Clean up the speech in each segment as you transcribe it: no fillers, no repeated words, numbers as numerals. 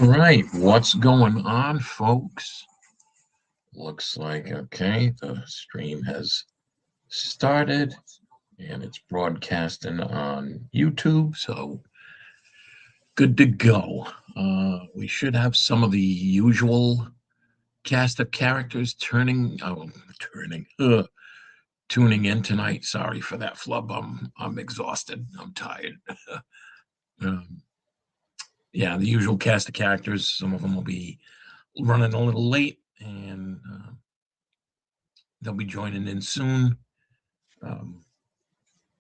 Right, what's going on, folks? Looks like okay, the stream has started and it's broadcasting on YouTube, so good to go. We should have some of the usual cast of characters tuning in tonight. Sorry for that flub. I'm exhausted. I'm tired. um, yeah, the usual cast of characters. Some of them will be running a little late, and they'll be joining in soon. Um,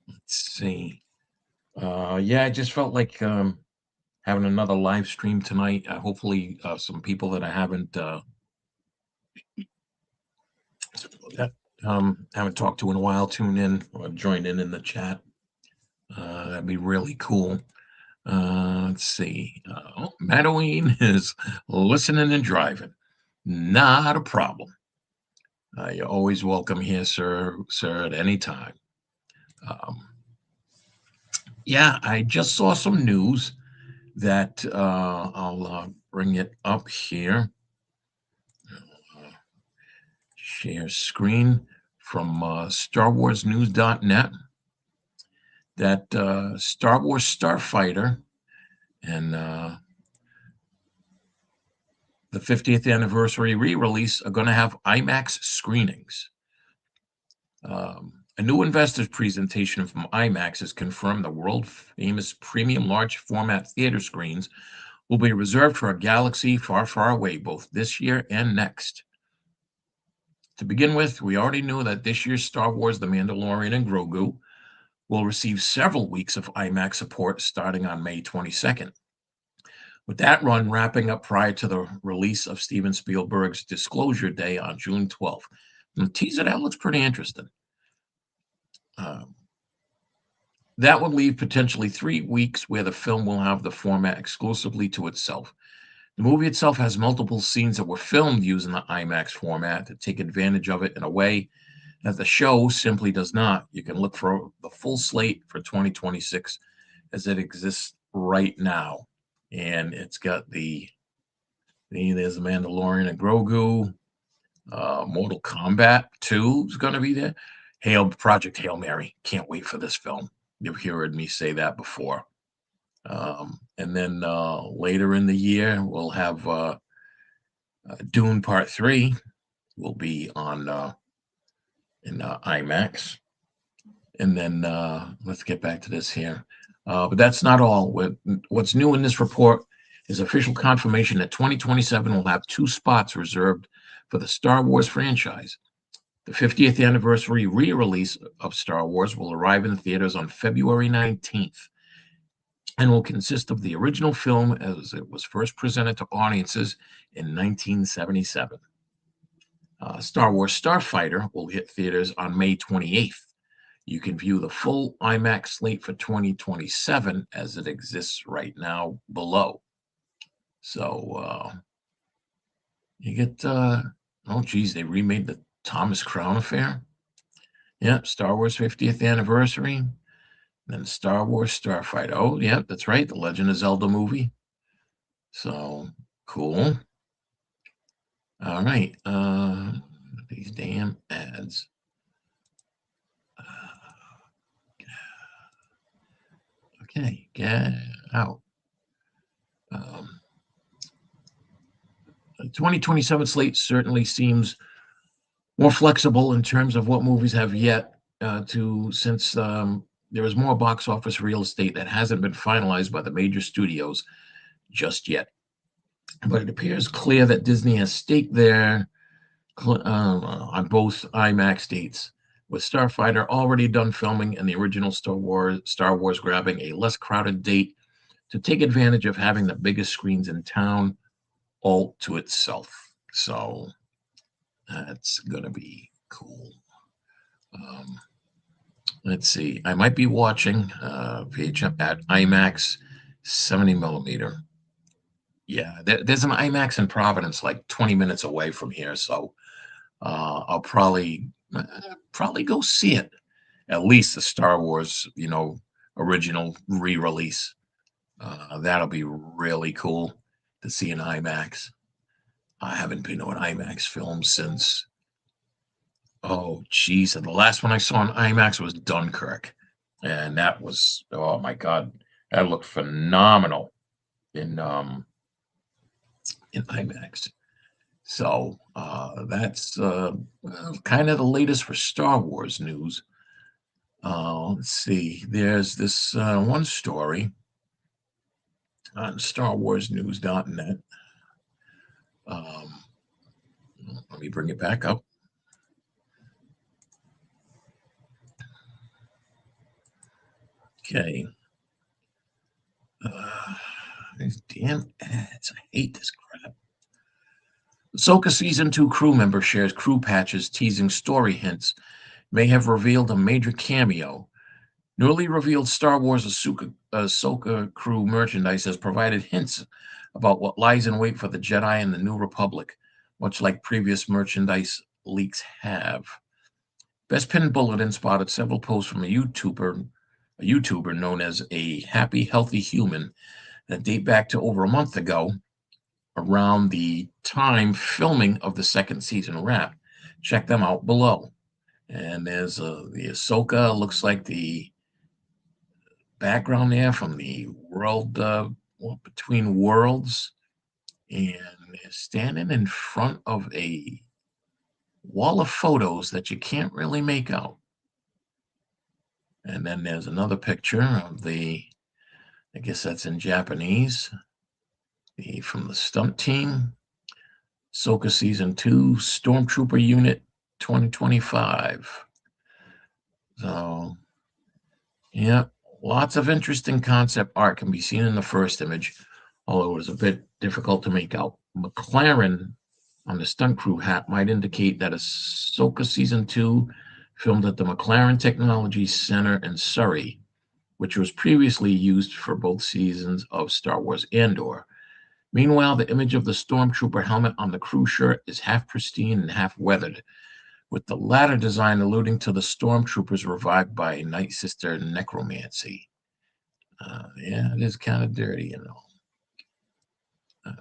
let's see. Yeah, I just felt like having another live stream tonight. Hopefully, some people that I that, haven't talked to in a while tune in or join in the chat. That'd be really cool. Let's see. Madaween is listening and driving. Not a problem. You're always welcome here, sir, at any time. Um, yeah, I just saw some news that I'll bring it up here. Uh, Share screen from StarWarsNews.net that Star Wars Starfighter and the 50th anniversary re-release are going to have IMAX screenings. A new investors presentation from IMAX has confirmed the world-famous premium large format theater screens will be reserved for a galaxy far, far away, both this year and next. To begin with, we already knew that this year's Star Wars The Mandalorian and Grogu will receive several weeks of IMAX support starting on May 22nd. With that run wrapping up prior to the release of Steven Spielberg's Disclosure Day on June 12th. And the teaser, that looks pretty interesting. That would leave potentially 3 weeks where the film will have the format exclusively to itself. The movie itself has multiple scenes that were filmed using the IMAX format to take advantage of it in a way that the show simply does not. You can look for the full slate for 2026 as it exists right now. And it's got there's the Mandalorian and Grogu. Mortal Kombat 2 is going to be there. Project Hail Mary. Can't wait for this film. You've heard me say that before. And then later in the year, we'll have Dune Part 3 will be on in IMAX. And then let's get back to this here. But that's not all. What's new in this report is official confirmation that 2027 will have 2 spots reserved for the Star Wars franchise. The 50th anniversary re-release of Star Wars will arrive in theaters on February 19th and will consist of the original film as it was first presented to audiences in 1977. Star Wars Starfighter will hit theaters on May 28th. You can view the full IMAX slate for 2027 as it exists right now below. So you get, they remade the Thomas Crown Affair. Yeah, Star Wars 50th anniversary. Then Star Wars Starfighter. Oh, yeah, that's right. The Legend of Zelda movie. So cool. All right. These damn ads. Okay, get out. The 2027 slate certainly seems more flexible in terms of what movies have yet since there is more box office real estate that hasn't been finalized by the major studios just yet. But it appears clear that Disney has staked there on both IMAX dates, with Starfighter already done filming and the original Star Wars grabbing a less crowded date to take advantage of having the biggest screens in town all to itself. So that's going to be cool. Let's see. I might be watching VHF at IMAX 70 millimeter. Yeah, there's an IMAX in Providence, like 20 minutes away from here. So I'll probably go see it. At least the Star Wars, original re-release. That'll be really cool. to see an IMAX. I haven't been to an IMAX film since, oh, geez. The last one I saw in IMAX was Dunkirk. And that was, oh my God, that looked phenomenal in IMAX. So that's kind of the latest for Star Wars news. Let's see. There's this one story on StarWarsNews.net. Um, Let me bring it back up. Okay. These damn ads. I hate this crap. Ahsoka Season 2 crew member shares crew patches teasing story hints. May have revealed a major cameo. Newly revealed Star Wars Ahsoka crew merchandise has provided hints about what lies in wait for the Jedi and the New Republic, much like previous merchandise leaks have. Best Pin Bulletin spotted several posts from a YouTuber known as a Happy Healthy Human that date back to over a month ago, around the time filming of the second season wrap. Check them out below. And there's the Ahsoka, looks like the background there from the world between worlds, and they're standing in front of a wall of photos that you can't really make out. And then there's another picture of the, I guess that's in Japanese, from the stunt team, Ahsoka Season 2, Stormtrooper Unit 2025. So, yeah, lots of interesting concept art can be seen in the first image, although it was a bit difficult to make out. McLaren on the stunt crew hat might indicate that Ahsoka Season 2 filmed at the McLaren Technology Center in Surrey, which was previously used for both seasons of Star Wars Andor. Meanwhile, the image of the Stormtrooper helmet on the crew shirt is half pristine and half weathered, with the latter design alluding to the Stormtroopers revived by Night Sister necromancy. Yeah, it is kind of dirty, you know.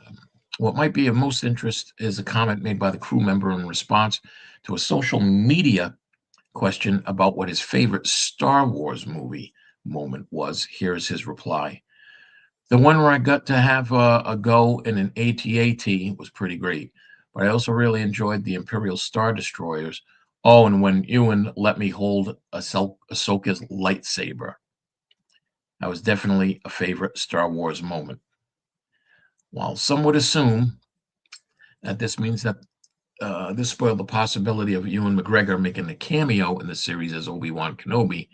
What might be of most interest is a comment made by the crew member in response to a social media question about what his favorite Star Wars movie moment was. Here's his reply. The one where I got to have a go in an AT-AT was pretty great, but I also really enjoyed the Imperial Star Destroyers. Oh, and when Ewan let me hold Ahsoka's lightsaber. That was definitely a favorite Star Wars moment. While some would assume that this means that this spoiled the possibility of Ewan McGregor making a cameo in the series as Obi-Wan Kenobi,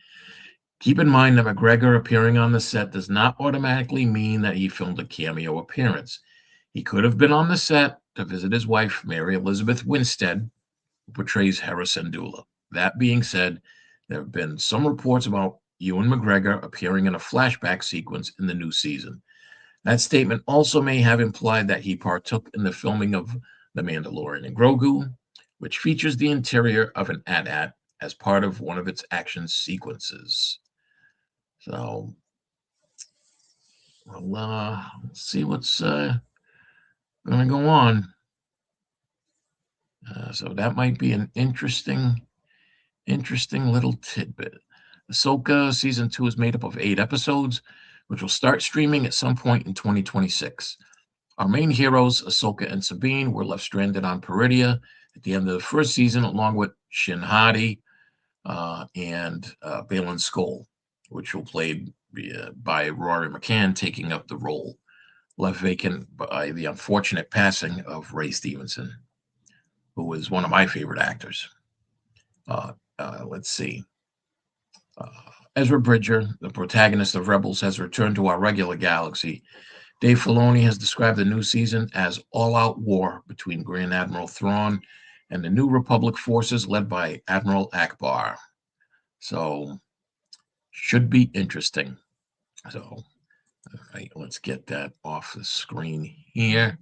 keep in mind that McGregor appearing on the set does not automatically mean that he filmed a cameo appearance. He could have been on the set to visit his wife, Mary Elizabeth Winstead, who portrays Hera Syndulla. That being said, there have been some reports about Ewan McGregor appearing in a flashback sequence in the new season. That statement also may have implied that he partook in the filming of The Mandalorian and Grogu, which features the interior of an AT-AT as part of one of its action sequences. So, let's see what's going to go on. So that might be an interesting little tidbit. Ahsoka Season 2 is made up of 8 episodes, which will start streaming at some point in 2026. Our main heroes, Ahsoka and Sabine, were left stranded on Peridea at the end of the first season, along with Shin Hati and Baylan Skoll, which will played by Rory McCann, taking up the role, left vacant by the unfortunate passing of Ray Stevenson, who was one of my favorite actors. Let's see. Ezra Bridger, the protagonist of Rebels, has returned to our regular galaxy. Dave Filoni has described the new season as all-out war between Grand Admiral Thrawn and the New Republic forces led by Admiral Akbar. So, should be interesting. So, all right, let's get that off the screen here.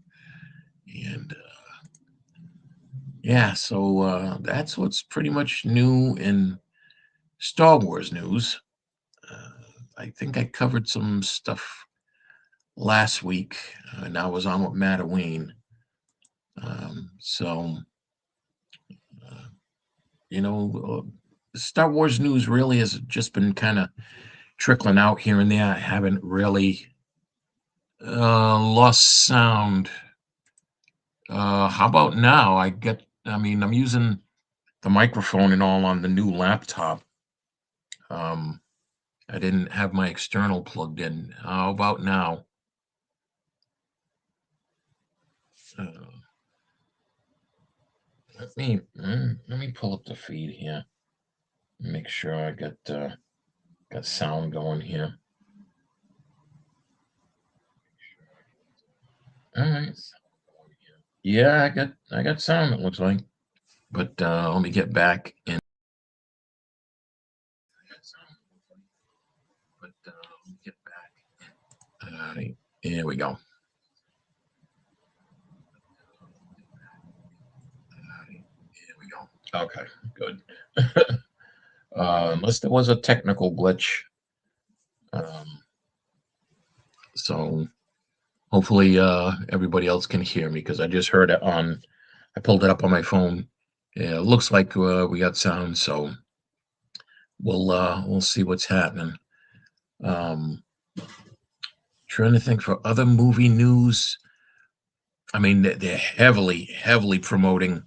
And yeah, so that's what's pretty much new in Star Wars news. I think I covered some stuff last week, and I was on with Mattaween. So, uh, Star Wars news really has just been kind of trickling out here and there. I haven't really lost sound. How about now? I'm using the microphone and all on the new laptop. Um, I didn't have my external plugged in. How about now? Uh, let me pull up the feed here. Make sure I got sound going here. All right. Yeah, I got sound. It looks like, but let me get back in. But let me get back. All right, here we go. All right, here we go. Okay, good. Unless there was a technical glitch. Um, so hopefully everybody else can hear me because I just heard it on. I pulled it up on my phone. Yeah, it looks like we got sound, so we'll see what's happening. Um, Trying to think for other movie news. I mean, they're heavily promoting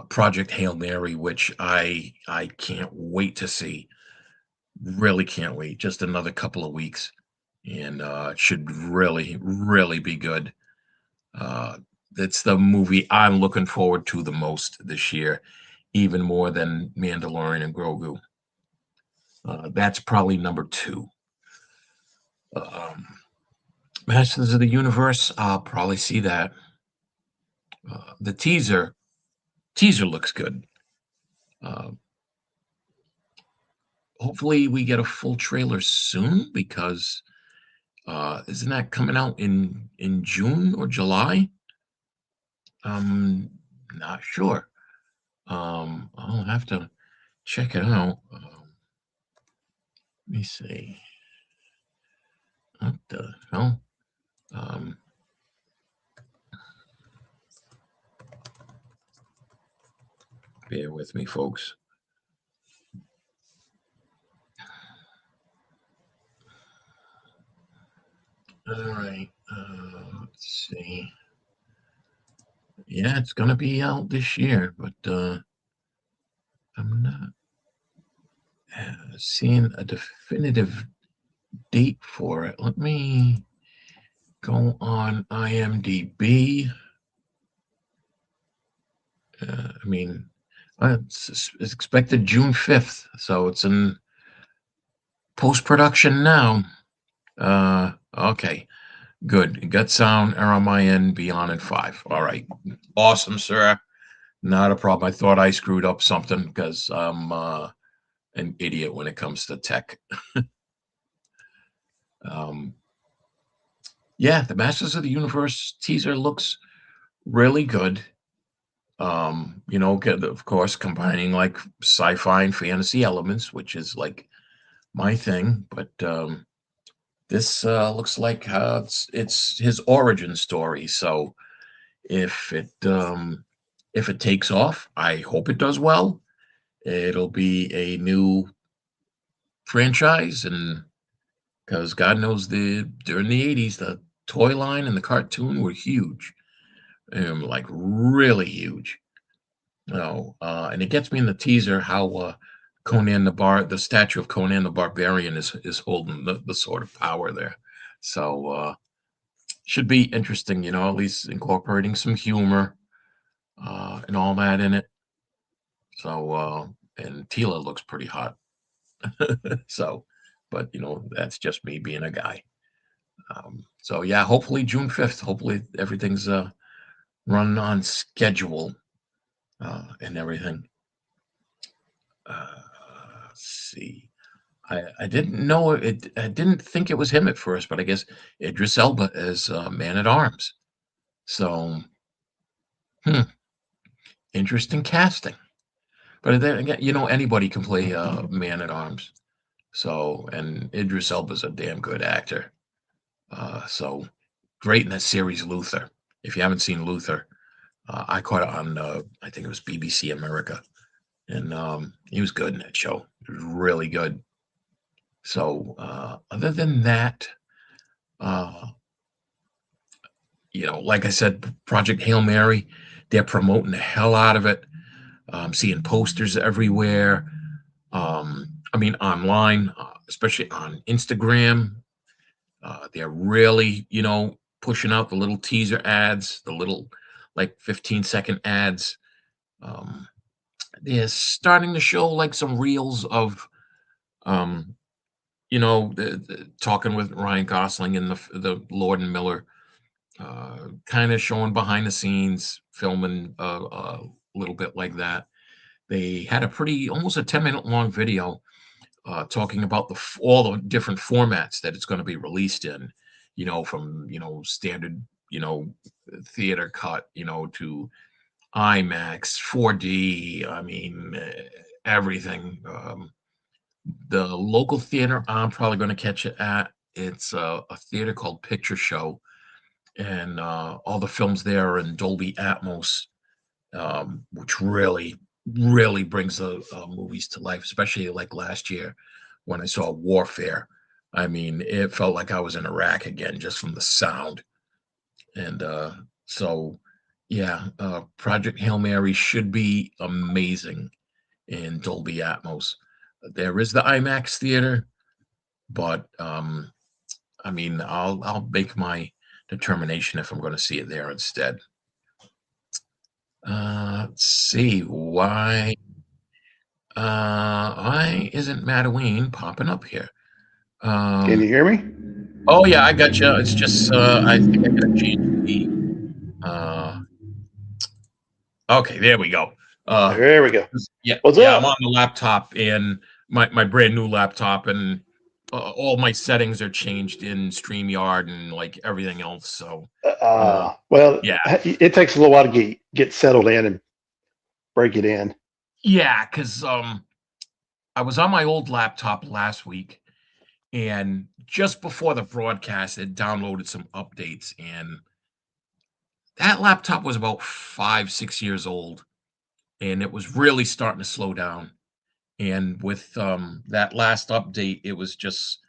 Project Hail Mary, which I can't wait to see. Really can't wait. Just another couple of weeks, and it should really be good. Uh, it's the movie I'm looking forward to the most this year, even more than Mandalorian and Grogu. That's probably number two. Um, Masters of the Universe, I'll probably see that. The teaser looks good. Uh, Hopefully, we get a full trailer soon because isn't that coming out in June or July? Not sure. I'll have to check it out. Let me see. What the hell? Um, Bear with me, folks. All right. Let's see. Yeah, it's gonna be out this year, but I'm not seeing a definitive date for it. Let me go on IMDb. I mean, it's expected June 5th, so it's in post production now. Okay, good. Got sound error on my end. Beyond in 5. All right, awesome, sir. Not a problem. I thought I screwed up something because I'm an idiot when it comes to tech. um, yeah, the Masters of the Universe teaser looks really good. Of course, combining like sci-fi and fantasy elements, which is like my thing. But this looks like it's his origin story. So if it takes off, I hope it does well. It'll be a new franchise, and because God knows during the '80s, the toy line and the cartoon were huge, like really huge. And it gets me in the teaser how the statue of Conan the Barbarian is holding the sort of power there. So should be interesting, at least incorporating some humor and all that in it. So and Tila looks pretty hot. So, but that's just me being a guy. So yeah, hopefully June 5th. Hopefully everything's run on schedule and everything. Let's see. I didn't know it. I didn't think it was him at first, but I guess Idris Elba is Man at Arms. So, hmm, interesting casting. But then again, anybody can play Man at Arms. So, and Idris Elba's a damn good actor. So great in that series, Luther. If you haven't seen Luther, I caught it on, I think it was BBC America, and he was good in that show. It was really good. So other than that, uh, like I said, Project Hail Mary, they're promoting the hell out of it. I'm seeing posters everywhere. I mean, online, especially on Instagram. They're really, pushing out the little teaser ads, the little like 15-second ads. Um, they're starting to show like some reels of, um, talking with Ryan Gosling and the Lord and Miller, kind of showing behind the scenes, filming a little bit like that. They had almost a 10-minute long video talking about all the different formats that it's going to be released in, from standard, theater cut, to IMAX, 4D. I mean, everything. The local theater I'm probably going to catch it at. It's a theater called Picture Show, and all the films there are in Dolby Atmos, which really, really brings the movies to life, especially like last year when I saw Warfare. I mean, it felt like I was in Iraq again just from the sound. And so, yeah, Project Hail Mary should be amazing in Dolby Atmos. There is the IMAX theater, but I mean, I'll make my determination if I'm going to see it there instead. Let's see why isn't Mataween popping up here? Can you hear me? Oh yeah, I got you. It's just I think I gotta change the. Okay, there we go. There we go. Yeah, What's yeah, up? I'm on the laptop and my brand new laptop, and all my settings are changed in StreamYard and like everything else. So Well, yeah, it takes a little while to get settled in and break it in. yeah, because I was on my old laptop last week, and just before the broadcast, it downloaded some updates, and that laptop was about 5, 6 years old, and it was really starting to slow down. And with that last update, it was just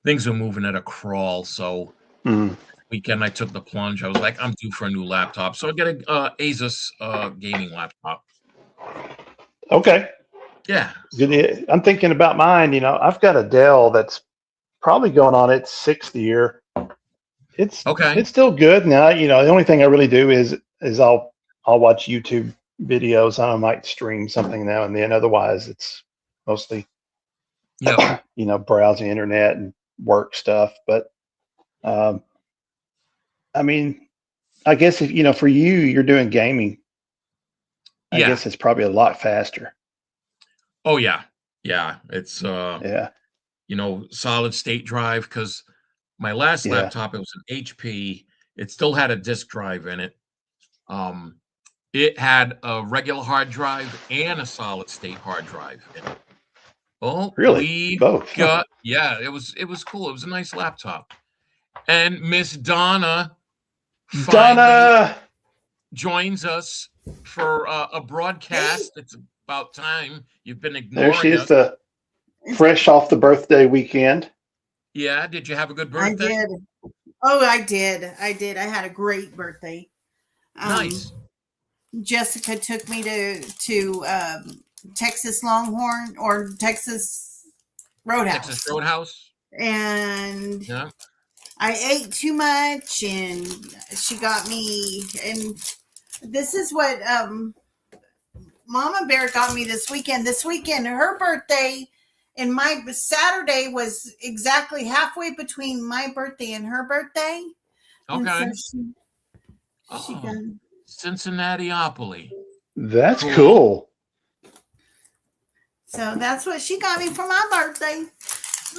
things were moving at a crawl. So Mm. weekend, I took the plunge. I was like, I'm due for a new laptop, so I got a Asus gaming laptop. Okay. Yeah, I'm thinking about mine. I've got a Dell that's probably going on its 6th year. It's okay. still good now. The only thing I really do is I'll watch YouTube videos. I might stream something now and then. Otherwise, it's mostly Yeah, browsing internet and work stuff. But I mean, I guess if for you're doing gaming. I yeah. guess it's probably a lot faster. Oh yeah, yeah. It's Yeah, solid state drive, because my last yeah. laptop, it was an HP. It still had a disk drive in it. It had a regular hard drive and a solid state hard drive in it. Oh, Really? Both. yeah, it was cool. It was a nice laptop. And Miss Donna finally Donna, joins us for a broadcast. It's about time. You've been there she ignoring is, us. the fresh off the birthday weekend. Yeah, did you have a good I birthday? did. Oh, I did. I did. I had a great birthday. Nice. Jessica took me to Texas Longhorn or Texas Roadhouse. Texas Roadhouse. And Yeah. I ate too much, and she got me. And this is what Mama Bear got me this weekend. This weekend, her birthday and my Saturday was exactly halfway between my birthday and her birthday. Okay. And so she got Cincinnati-opoly. That's cool. So that's what she got me for my birthday.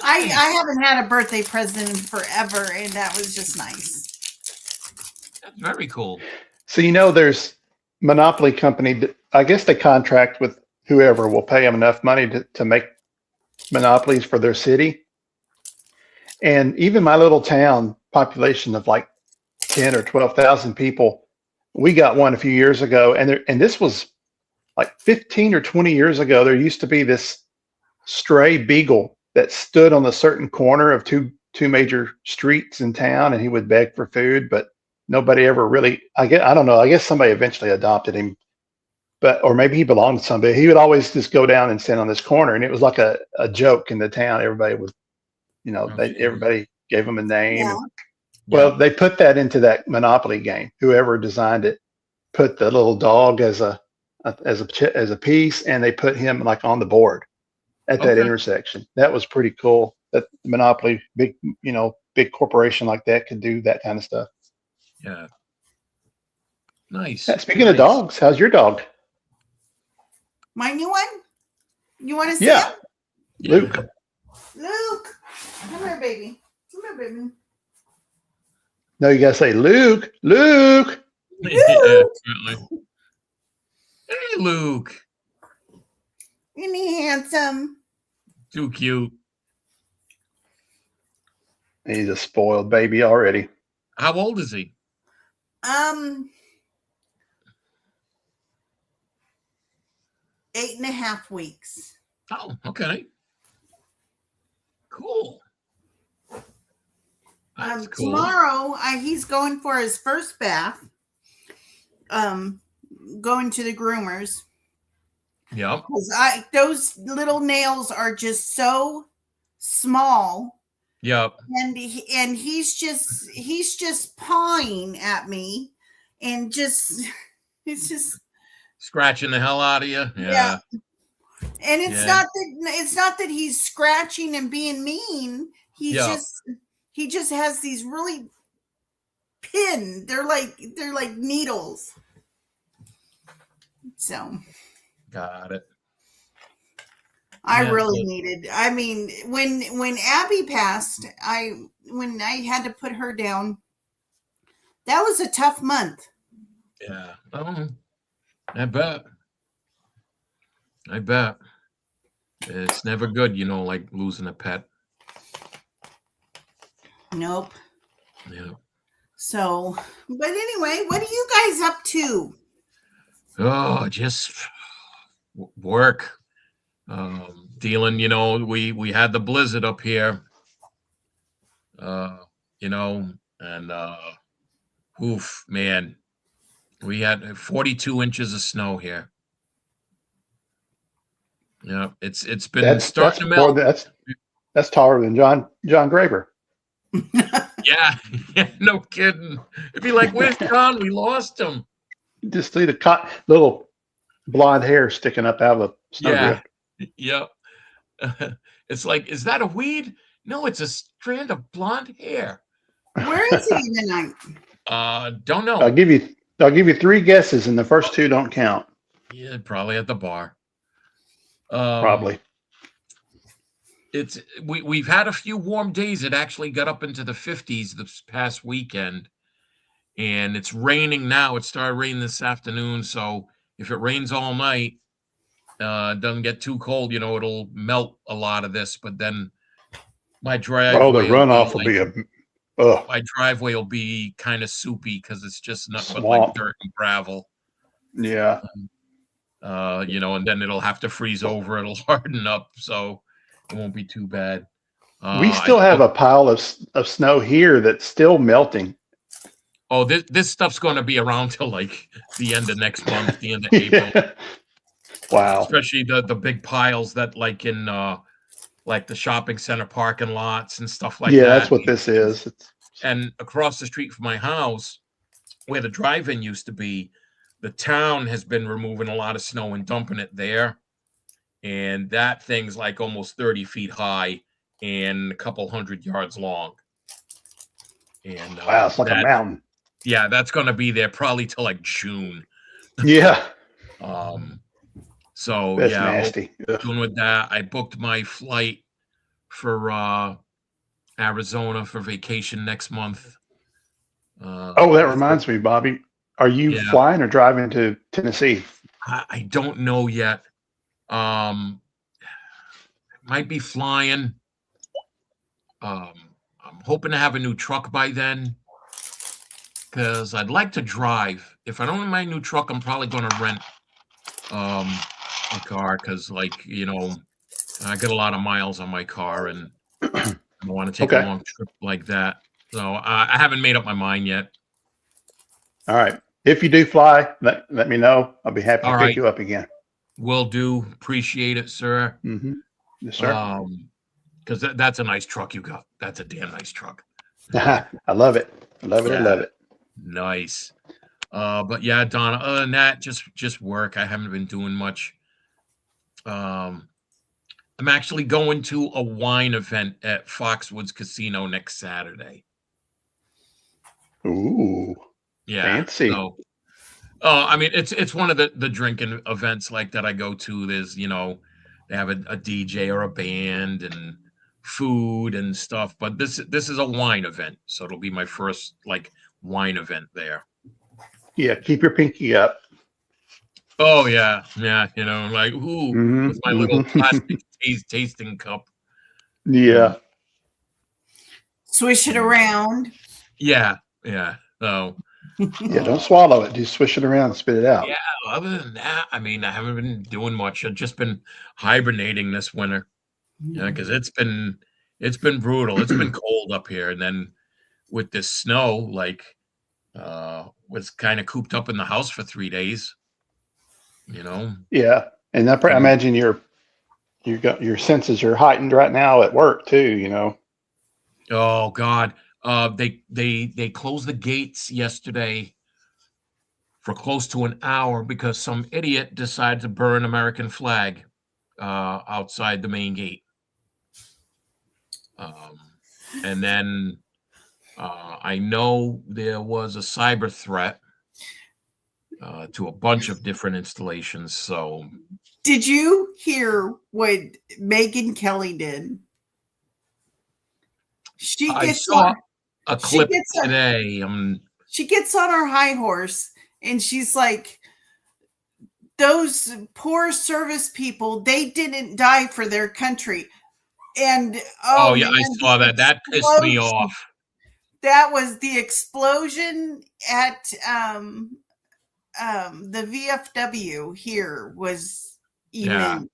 I haven't had a birthday present in forever, and that was just nice. That's very cool. So there's Monopoly company. I guess they contract with whoever will pay them enough money to make monopolies for their city. And even my little town population of like 10 or 12,000 people, we got one a few years ago. And this was like 15 or 20 years ago. There used to be this stray beagle that stood on a certain corner of two major streets in town, and he would beg for food, but nobody ever really, I don't know. I guess somebody eventually adopted him, or maybe he belonged to somebody. He would always just go down and stand on this corner, and it was like a joke in the town. Everybody was, everybody gave him a name. Yeah. Well, they put that into that Monopoly game. Whoever designed it put the little dog as a piece, and they put him like on the board at that intersection. That was pretty cool. That Monopoly, big corporation like that could do that kind of stuff. Yeah. Nice. Speaking of dogs, how's your dog? My new one? You want to see Yeah. him? Luke. Luke. Come here, baby. Come here, baby. No, you gotta say Luke. Luke. Yeah, definitely. Hey, Luke. Isn't he handsome? Too cute. He's a spoiled baby already. How old is he? 8.5 weeks. Oh, okay. Cool. That's cool. Tomorrow, he's going for his first bath. Going to the groomers. Yep. Those little nails are just so small. Yep. And he's just pawing at me, and he's just scratching the hell out of you. Yeah. And it's not that he's scratching and being mean. He just has these really pinned. They're like needles. So got it. I really needed. I mean, when Abby passed, when I had to put her down, that was a tough month. Yeah. I bet. It's never good, like losing a pet. Nope. Yeah. So, but anyway, what are you guys up to? Oh, just work. Dealing, we had the blizzard up here. And oof, man. We had 42 inches of snow here. Yeah, it's been starting to melt. That's taller than John Graber. Yeah, no kidding. It'd be like, where's John? We lost him. Just see the little blonde hair sticking up out of a snowdrift. Yeah. It's like, is that a weed? No, it's a strand of blonde hair. Where is he tonight? Don't know. I'll give you 3 guesses, and the first 2 don't count. Yeah, probably at the bar. Probably. We've had a few warm days. It actually got up into the 50s this past weekend, and it's raining now. It started raining this afternoon, so if it rains all night, doesn't get too cold, it'll melt a lot of this. But then my driveway, the runoff will be my driveway will be kind of soupy because it's just nothing but like dirt and gravel. Yeah. And then it'll have to freeze over. It'll harden up, so it won't be too bad. We still have a pile of snow here that's still melting. Oh, this stuff's going to be around till like the end of next month, the end of April. Yeah. Wow. Especially the big piles that like in like the shopping center parking lots and stuff like that. Yeah, that's what this is. And across the street from my house, where the drive-in used to be, the town has been removing a lot of snow and dumping it there. And that thing's like almost 30 feet high and a couple 100 yards long. And wow, it's like a mountain. Yeah, that's going to be there probably till like June. Yeah. So that's yeah, nasty. Doing with that, I booked my flight for Arizona for vacation next month. That reminds me, Bobby. Are you flying or driving to Tennessee? I don't know yet. Might be flying. I'm hoping to have a new truck by then, because I'd like to drive. If I don't have my new truck, I'm probably going to rent a car, because, like, I got a lot of miles on my car, and I want to take a Okay. long trip like that. So I haven't made up my mind yet. All right. If you do fly, let me know. I'll be happy to All pick right. you up again. Will do. Appreciate it, sir. Yes, sir. Because that's a nice truck you got. That's a damn nice truck. I love it. I love it. I love it. Nice. But yeah, Donna, other than that, just work. I haven't been doing much. I'm actually going to a wine event at Foxwoods Casino next Saturday. Ooh. Yeah. Fancy. So, I mean, it's one of the drinking events like that I go to. There's, they have a DJ or a band and food and stuff. But this is a wine event, so it'll be my first like wine event there. Yeah. Keep your pinky up. Oh yeah, like with my little plastic tasting cup. Yeah. Swish it around. Yeah. So Yeah. Don't swallow it. Just swish it around and spit it out. yeah. Other than that, I mean, I haven't been doing much. I've just been hibernating this winter. Yeah, because it's been brutal. It's been cold up here, and then with this snow, like, was kind of cooped up in the house for 3 days. Yeah. And I imagine your senses are heightened right now at work too. Oh God, they closed the gates yesterday for close to an hour because some idiot decided to burn American flag outside the main gate. And then I know there was a cyber threat to a bunch of different installations. So, did you hear what Megyn Kelly did? I saw a clip today. She gets on her high horse and she's like, those poor service people, they didn't die for their country. And oh yeah, man, I saw that. That pissed me off. That was the explosion at the VFW here was immense.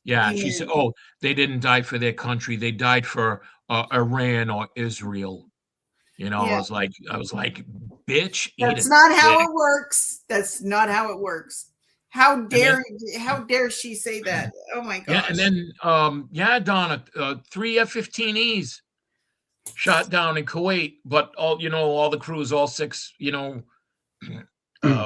Yeah. She said, "Oh, they didn't die for their country. They died for Iran or Israel." I was like, bitch. That's not how it works. That's not how it works. How dare she say that? Oh my gosh. Yeah, and then Donna, 3 F-15Es shot down in Kuwait, but all the crews, all 6,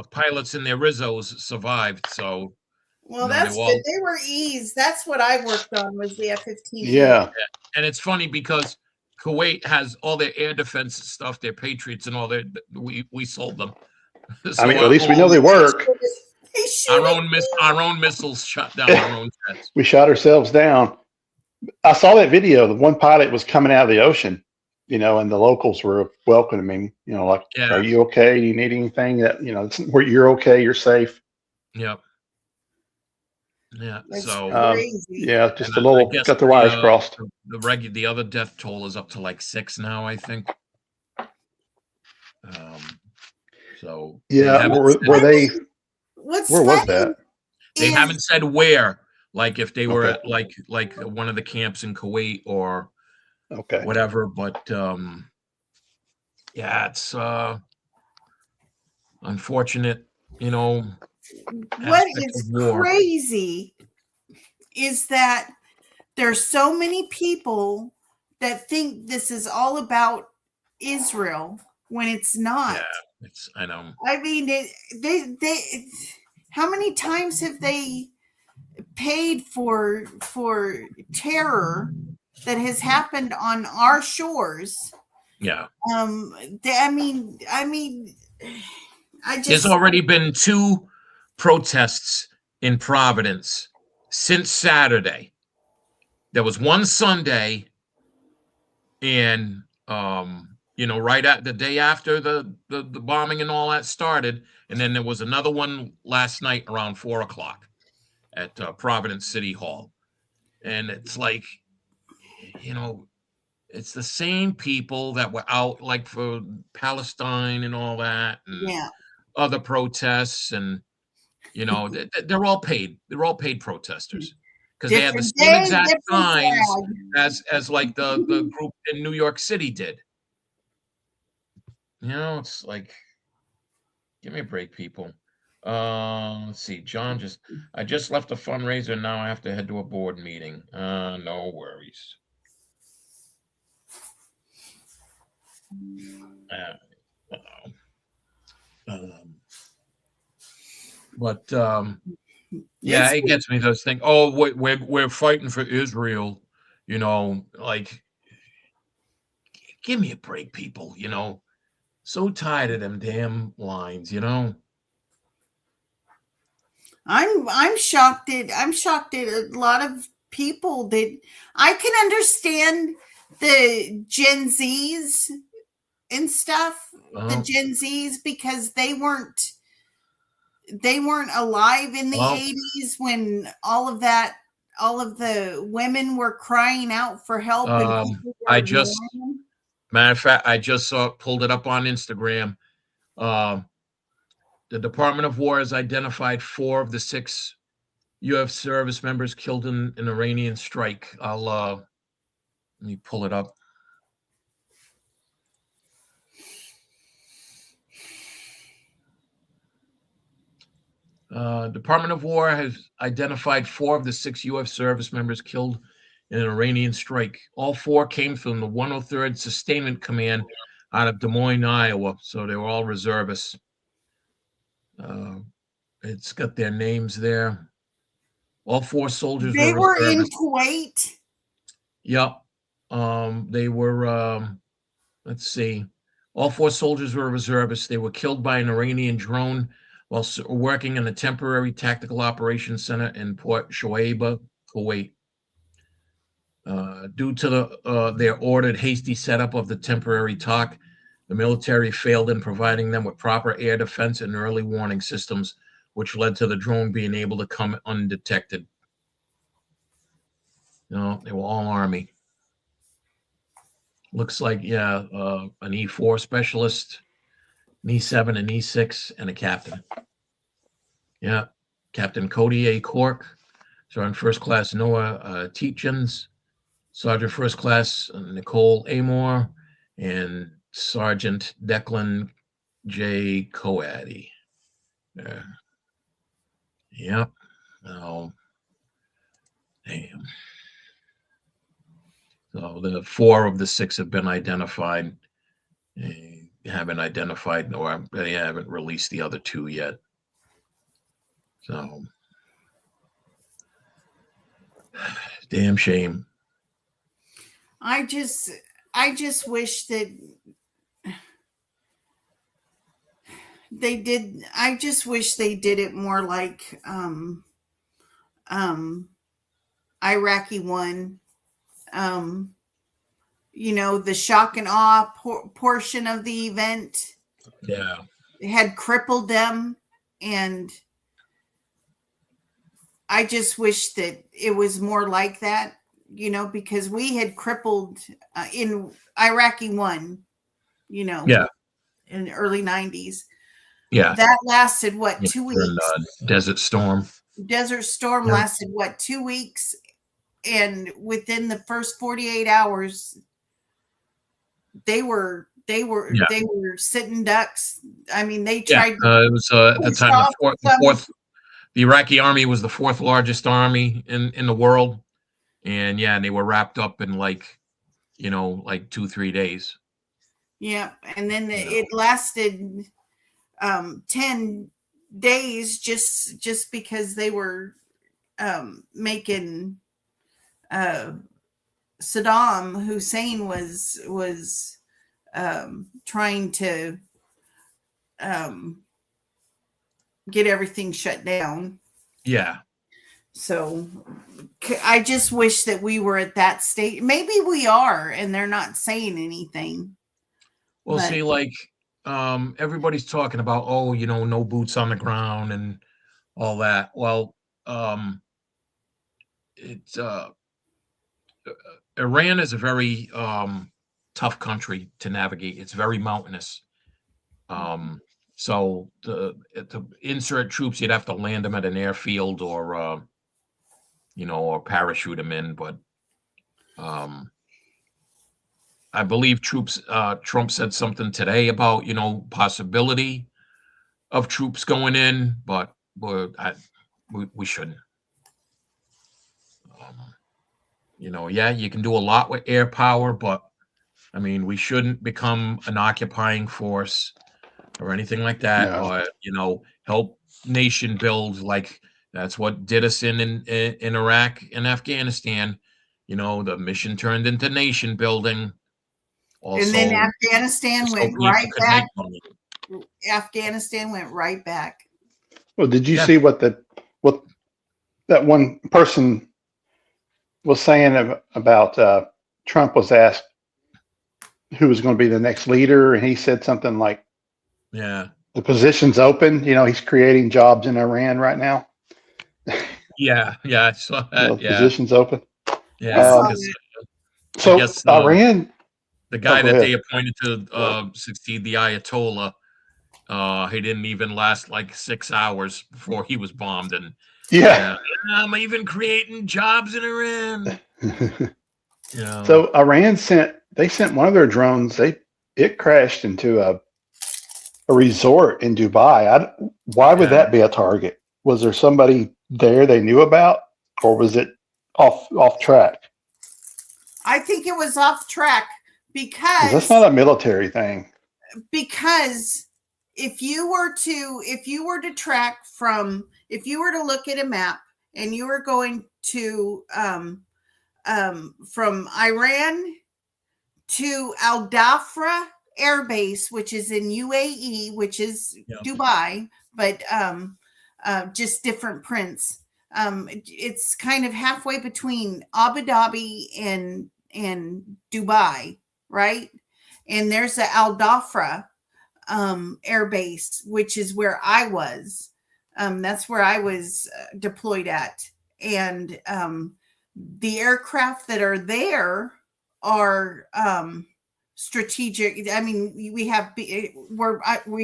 pilots in their Rizzos survived. So well, that's good. They were E's. That's what I worked on was the F-15. Yeah. And it's funny because Kuwait has all their air defense stuff, their Patriots and all their we sold them. So I mean, at least we know they work. Our own missiles shot down our own jets. We shot ourselves down. I saw that video. The one pilot was coming out of the ocean, and the locals were welcoming him, like, are you okay? Do you need anything? That, where you're okay, you're safe. Yep. Yeah. That's so crazy. Yeah, just a little got the wires crossed. The other death toll is up to like 6 now, I think. So yeah, were they? Where was that? They haven't said where. Like if they were at like one of the camps in Kuwait or whatever. But yeah, it's unfortunate. What is crazy is that there's so many people that think this is all about Israel when it's not. Yeah, I know. I mean, they how many times have they paid for terror that has happened on our shores? Yeah. There's already been 2 protests in Providence since Saturday. There was one Sunday, and right at the day after the bombing and all that started, and then there was another one last night around 4:00 at Providence City Hall. And it's like, It's the same people that were out like for Palestine and all that, and Yeah. other protests, and they're all paid. They're all paid protesters because they had the Different same day, exact different signs flag. as like the group in New York City did. It's like, give me a break, people. Let's see. I just left a fundraiser. Now I have to head to a board meeting. No worries. But yeah, it gets me those things. Oh, we're fighting for Israel. Like, give me a break, people. So tired of them damn lines. I'm shocked at a lot of people that I can understand the Gen Zs and stuff, the Gen Zs, because they weren't alive in the 80s when all of the women were crying out for help and people were matter of fact, I just pulled it up on Instagram. The Department of War has identified 4 of the 6 U.S. service members killed in an Iranian strike. Let me pull it up. Department of War has identified 4 of the 6 U.S. service members killed in an Iranian strike. All 4 came from the 103rd Sustainment Command out of Des Moines, Iowa. So they were all reservists. It's got their names there. All 4 soldiers were in Kuwait. Yep. They were, let's see. All 4 soldiers were reservists. They were killed by an Iranian drone while working in a temporary tactical operations center in Port Shuaibah, Kuwait. Due to their ordered hasty setup of the temporary TOC, the military failed in providing them with proper air defense and early warning systems, which led to the drone being able to come undetected. They were all Army. Looks like, yeah, an E4 specialist, an E7, an E6, and a captain. Yeah, Captain Cody A. Cork, Sergeant First Class Noah Tietjens, Sergeant First Class Nicole Amor, and Sergeant Declan J. Coaddy. Yep. Oh, damn. So the 4 of the 6 have been identified. They haven't identified, or they haven't released the other 2 yet. So, damn shame. I just wish that they did. I just wish they did it more like Iraqi 1. The shock and awe portion of the event. Yeah, it had crippled them, and I just wish that it was more like that, because we had crippled in Iraqi 1, yeah, in the early 90s. Yeah, that lasted 2 weeks? Desert Storm. Desert Storm lasted 2 weeks, and within the first 48 hours, they were sitting ducks. I mean, they tried. It was at the time the fourth. The Iraqi army was the 4th largest army in the world, and they were wrapped up in like 2-3 days. Yeah, and then it lasted 10 days just because they were making Saddam Hussein was trying to get everything shut down. Yeah. So I just wish that we were at that state. Maybe we are, and they're not saying anything. Well, see, like everybody's talking about, no boots on the ground and all that. Well, it's Iran is a very tough country to navigate. It's very mountainous. So to insert troops, you'd have to land them at an airfield or or parachute them in. But I believe Trump said something today about, possibility of troops going in, but we shouldn't. Yeah, you can do a lot with air power, but I mean, we shouldn't become an occupying force or anything like that, No. or help nation build. Like that's what did us in Iraq and Afghanistan. The mission turned into nation building. Also, and then Afghanistan so went people right could back. make money. Afghanistan went right back. Well, did you Yeah. see what that one person was saying about Trump was asked who was going to be the next leader, and he said something like, Yeah. "The position's open." He's creating jobs in Iran right now. Yeah. I saw that. The position's open. Yeah. Um, Because So guess, Iran. the guy go that they ahead. appointed to succeed the Ayatollah, he didn't even last like 6 hours before he was bombed. And Yeah. I'm even creating jobs in Iran. So Iran sent one of their drones. It crashed into a resort in Dubai. Why would that be a target? Was there somebody there they knew about, or was it off track? I think it was off track 'Cause because that's not a military thing. because if you were to track from, if you were to look at a map and you were going to from Iran to Al Dhafra Air Base, which is in UAE, which is Dubai, but just different prints. It's kind of halfway between Abu Dhabi and Dubai, right? And there's the Al Dhafra Air Base, which is where I was. That's where I was deployed at, and the aircraft that are there are strategic. I mean, we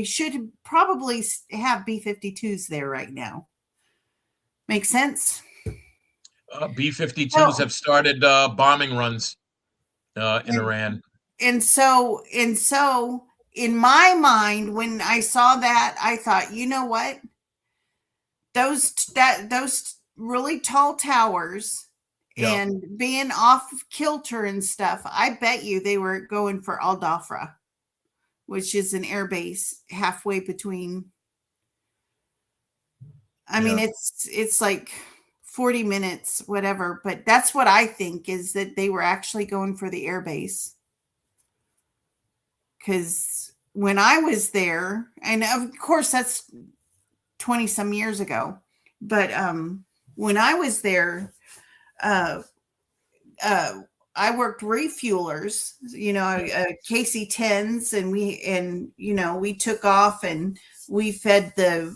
should probably have B-52s there right now. Make sense? B-52s have started bombing runs in Iran. And so in my mind, when I saw that, I thought, you know what? Those really tall towers and being off kilter and stuff, I bet you they were going for Al Dhafra, which is an air base halfway between. I mean, it's like 40 minutes, whatever, but that's what I think, is that they were actually going for the air base. Because when I was there, and of course that's 20 some years ago, but when I was there, I worked refuelers, KC-10s, and we took off and we fed the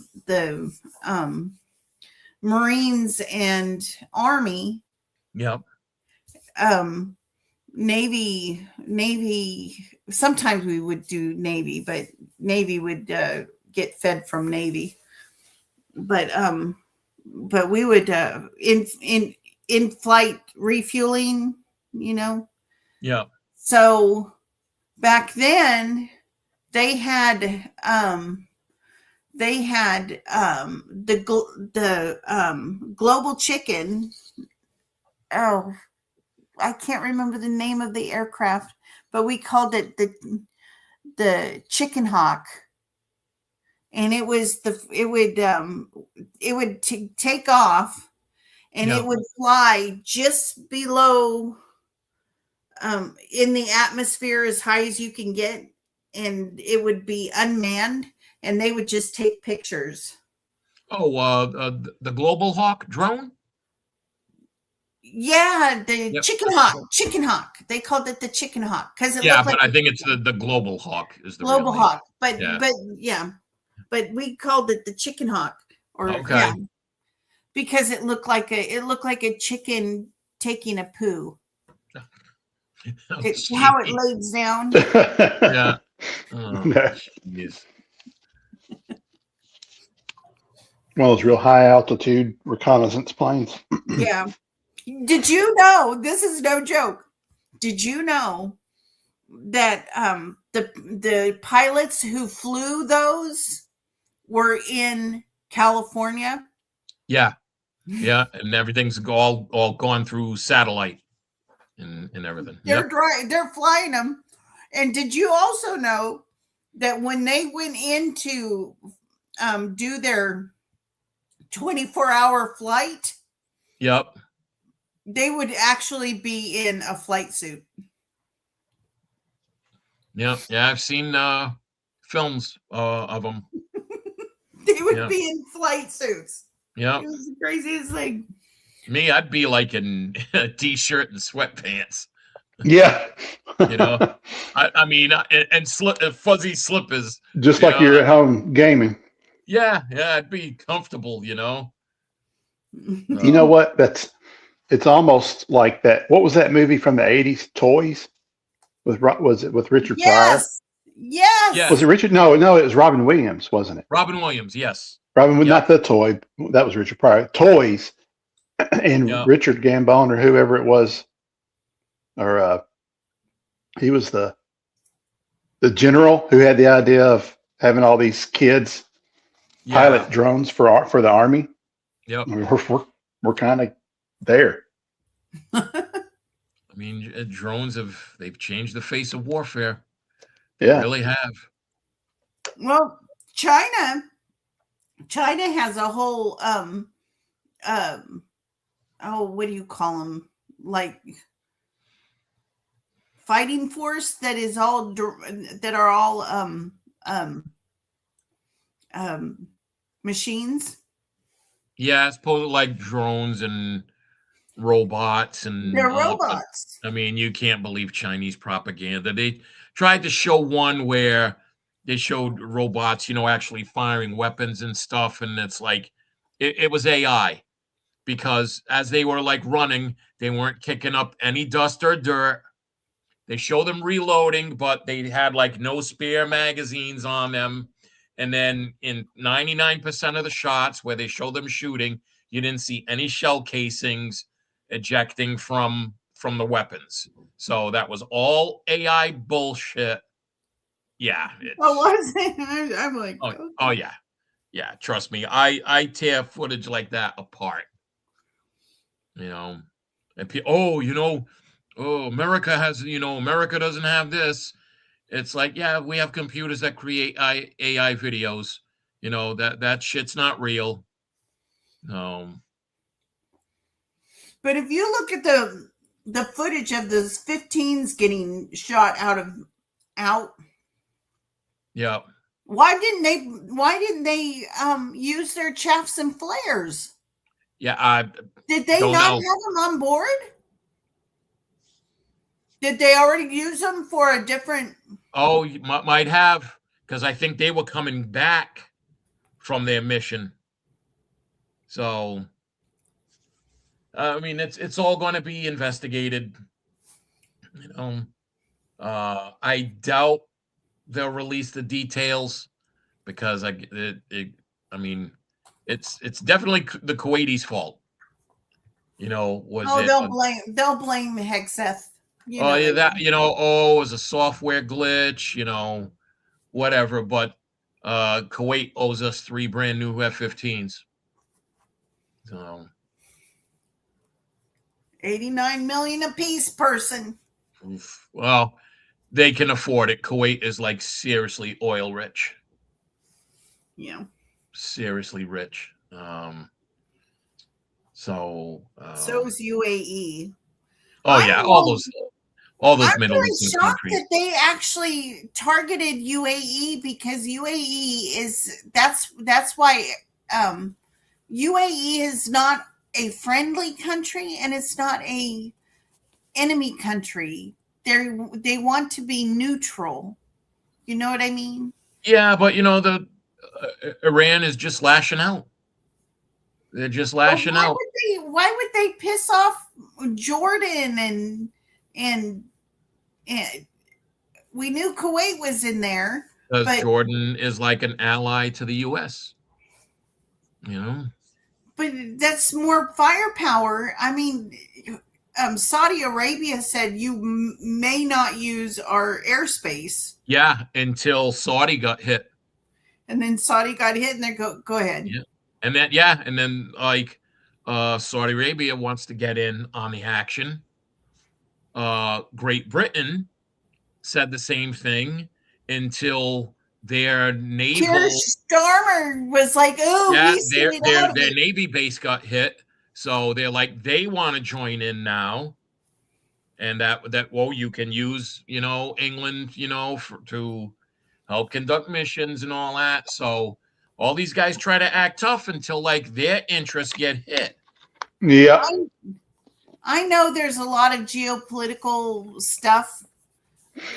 Marines and Army. Yep. Navy. Sometimes we would do Navy, but Navy would get fed from Navy. But we would in flight refueling, Yeah. So back then they had the Global Chicken. Oh, I can't remember the name of the aircraft, but we called it the Chicken Hawk, and it would take off, and it would fly just below in the atmosphere as high as you can get, and it would be unmanned, and they would just take pictures. Oh, the Global Hawk drone? Yeah, the Chicken Hawk. They called it the Chicken Hawk because but I think it's the Global Hawk is the Global real Hawk. But we called it the Chicken Hawk, because it looked like a chicken taking a poo. Oh, how it jeez. lays down. Yeah. Oh, jeez. One of those real high altitude reconnaissance planes. Yeah. Did you know, this is no joke. Did you know that the pilots who flew those were in California? Yeah. Yeah. And everything's all gone through satellite and everything. They're Yep. they're flying them. And did you also know that when they went in to do their 24-hour flight, Yep. they would actually be in a flight suit? Yep. Yeah. I've seen films of them. They would Yeah. be in flight suits. Yep. It was the craziest thing. Me, I'd be like in a t-shirt and sweatpants. Yeah. You know, I mean, and fuzzy slippers. Just You like know, you're at home gaming. yeah, I'd be comfortable. You know, You know what? It's almost like that. What was that movie from the 80s? Toys? Was it with Richard Pryor? Yes. Yes. Yeah. Was it Richard? No, it was Robin Williams, wasn't it? Robin Williams. Yes. Robin, Yep. not the toy. That was Richard Pryor. Toys. And Yep. Richard Gambon or whoever it was, or he was the general who had the idea of having all these kids pilot drones for the army. Yep. I mean, we're kind of there. I mean, drones they've changed the face of warfare. Yeah. They really have. Well, China has a whole what do you call them? Like fighting force that is all that are all machines. Yeah, it's supposed like drones and robots and They're robots. I mean, you can't believe Chinese propaganda. They tried to show one where they showed robots, actually firing weapons and stuff, and it's like it was AI, because as they were like running, they weren't kicking up any dust or dirt. They show them reloading, but they had like no spare magazines on them. And then in 99% of the shots where they show them shooting, you didn't see any shell casings ejecting from the weapons. So that was all AI bullshit. Yeah. Was it? I'm like, oh yeah. Yeah, trust me. I tear footage like that apart. And America has, America doesn't have this. It's like, yeah, we have computers that create AI videos. That shit's not real. No. But if you look at the footage of those 15s getting shot out. Yeah. Why didn't they use their chaffs and flares? Yeah, did they not have them on board? Did they already use them for a different? Oh, you might have, because I think they were coming back from their mission. So, I mean, it's all going to be investigated. I doubt they'll release the details, because it's definitely the Kuwaitis' fault. They'll blame Hegseth. It was a software glitch, whatever. But Kuwait owes us 3 brand new F-15s. So $89 million a piece, person. Well, they can afford it. Kuwait is like seriously oil rich. Yeah. Seriously rich. So is UAE. Oh yeah, all those Middle Eastern countries. That they actually targeted UAE, because UAE that's why UAE is not a friendly country and it's not a enemy country. They want to be neutral. You know what I mean? Yeah, but the Iran is just lashing out. They're just lashing out. Why would they piss off Jordan and And we knew Kuwait was in there. Because But Jordan is like an ally to the U.S. You know. But that's more firepower. I mean, Saudi Arabia said you may not use our airspace. Yeah, until Saudi got hit. And then Saudi got hit, and they go ahead. Yeah, and then like Saudi Arabia wants to get in on the action. Great Britain said the same thing until their naval Keir Starmer was like, "Oh, yeah, their navy base got hit, so they're like they want to join in now, and that you can use England to help conduct missions and all that. So all these guys try to act tough until like their interests get hit. Yeah. I know there's a lot of geopolitical stuff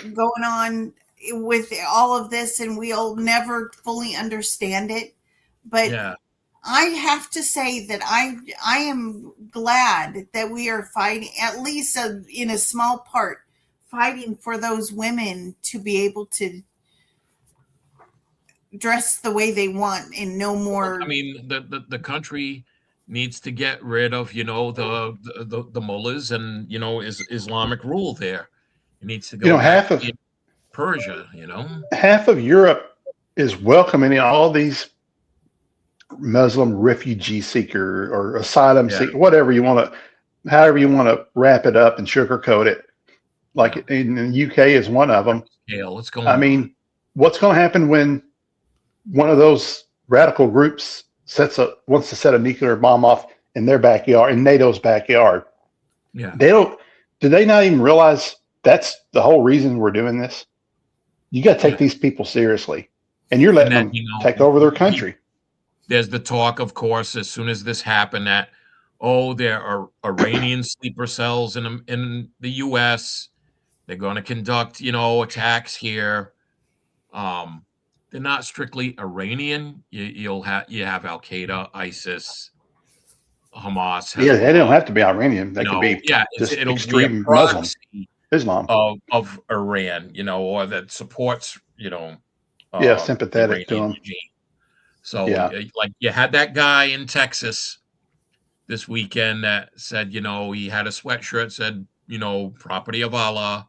going on with all of this, and we'll never fully understand it. But yeah. I have to say that I am glad that we are fighting, at least in a small part, fighting for those women to be able to dress the way they want and no more. I mean, the country needs to get rid of the mullahs and Islamic rule there. It needs to go half of Persia. Half of Europe is welcoming all these Muslim refugee seeker or asylum seeker, whatever you want to, however you want to wrap it up and sugarcoat it. Like in the UK is one of them. Yeah, let's go. I mean, what's going to happen when one of those radical groups wants to set a nuclear bomb off in their backyard, in NATO's backyard? Yeah. Do they not even realize that's the whole reason we're doing this? You got to take these people seriously, and you're letting them take over their country. There's the talk, of course, as soon as this happened that, there are Iranian sleeper cells in the U.S. They're going to conduct, attacks here. They're not strictly Iranian. You have Al Qaeda, ISIS, Hamas. Yeah, they don't have to be Iranian. They could be it'll extreme be a Muslim Islam of Iran, or that supports, sympathetic to them. Regime. So, like you had that guy in Texas this weekend that said, he had a sweatshirt said, property of Allah,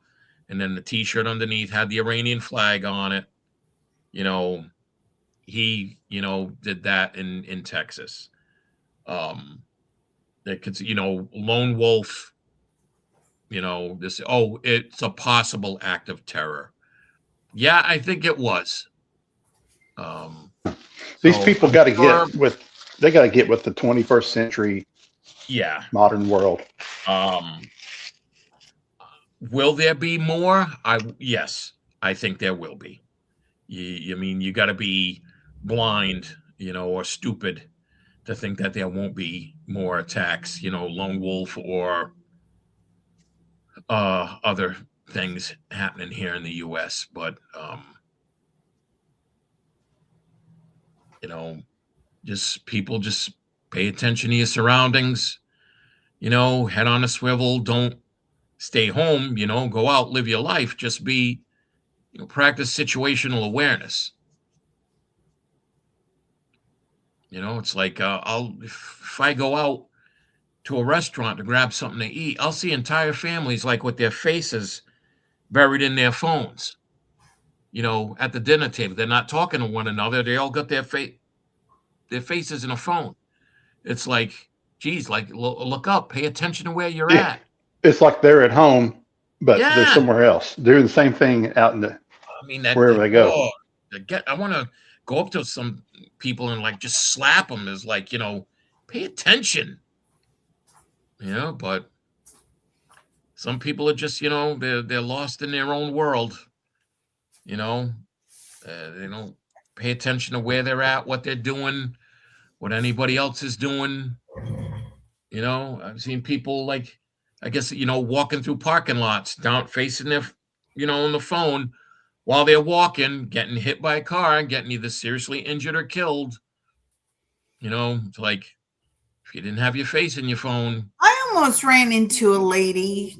and then the T-shirt underneath had the Iranian flag on it. He, did that in Texas. That could, lone wolf. It's a possible act of terror. Yeah, I think it was. These people got to get with the 21st century modern world. Will there be more? Yes, I think there will be. You got to be blind, or stupid to think that there won't be more attacks, lone wolf or other things happening here in the U.S. But just pay attention to your surroundings, head on a swivel. Don't stay home, go out, live your life. Just be, practice situational awareness. It's like, if I go out to a restaurant to grab something to eat, I'll see entire families like with their faces buried in their phones, at the dinner table. They're not talking to one another. They all got their faces in a phone. It's like, geez, like look up, pay attention to where you're at. It's like they're at home, but they're somewhere else. They're the same thing out in wherever they go. I want to go up to some people and like just slap them as like, pay attention. But some people are just, they're lost in their own world. They don't pay attention to where they're at, what they're doing, what anybody else is doing. I've seen people like, I guess, walking through parking lots, down facing their, on the phone while they're walking, getting hit by a car and getting either seriously injured or killed. It's like, if you didn't have your face in your phone. I almost ran into a lady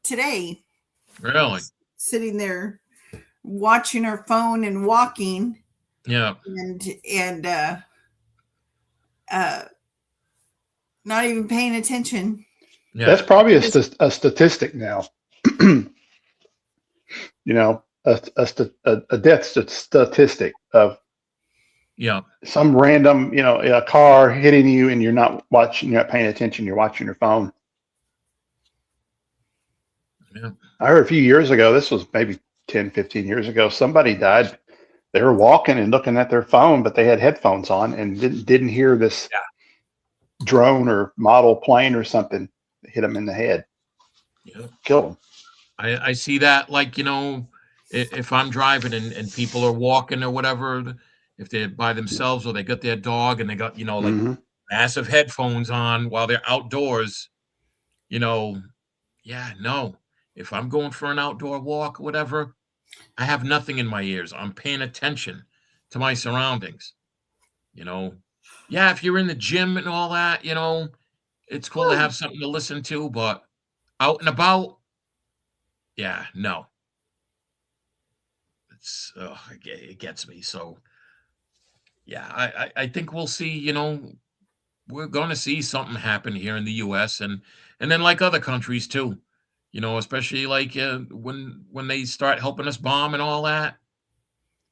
today, Really? sitting there watching her phone and walking, Yeah. and not even paying attention. Yeah. That's probably a statistic now. You know, a death statistic of Yeah. some random, a car hitting you and you're not watching, you're not paying attention, you're watching your phone. Yeah. I heard a few years ago, this was maybe 10, 15 years ago, somebody died. They were walking and looking at their phone, but they had headphones on and didn't hear this drone or model plane or something hit them in the head. Yeah. Killed them. I see that, like, if I'm driving and people are walking or whatever, if they're by themselves or they got their dog and they got, like massive headphones on while they're outdoors, yeah, no. If I'm going for an outdoor walk or whatever, I have nothing in my ears. I'm paying attention to my surroundings. Yeah, if you're in the gym and all that, it's cool to have something to listen to, but out and about, yeah, no. It gets me. So, yeah, I think we'll see, we're going to see something happen here in the U.S. and then like other countries too, especially like when they start helping us bomb and all that.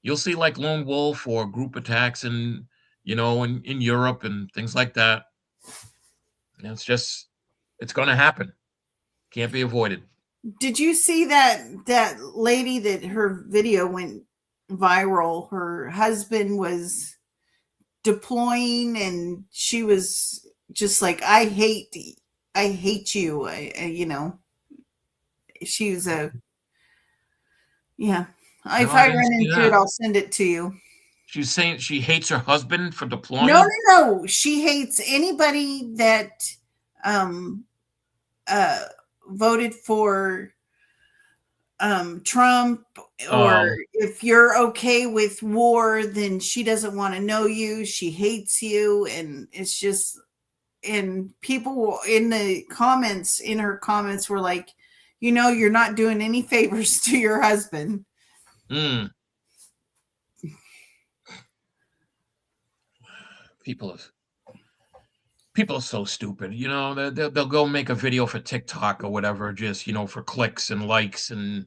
You'll see like lone wolf or group attacks and in Europe and things like that. And it's going to happen. Can't be avoided. Did you see that lady that her video went viral? Her husband was deploying and she was just like, I hate you. She was if I run into it, I'll send it to you. She's saying she hates her husband for deploying? No. She hates anybody that voted for Trump, or if you're okay with war, then she doesn't want to know you. She hates you. And it's just, and people in her comments were like, you're not doing any favors to your husband. People are so stupid. They'll go make a video for TikTok or whatever, just for clicks and likes, and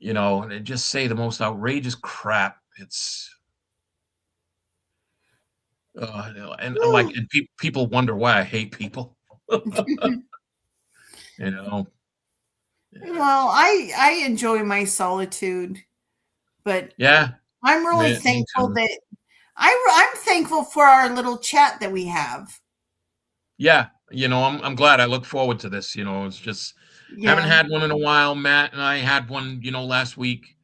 and they just say the most outrageous crap. It's and people wonder why I hate people. Well, I enjoy my solitude, but yeah, I'm really thankful that I'm thankful for our little chat that we have. Yeah, I'm glad. I look forward to this. It's just haven't had one in a while. Matt and I had one, last week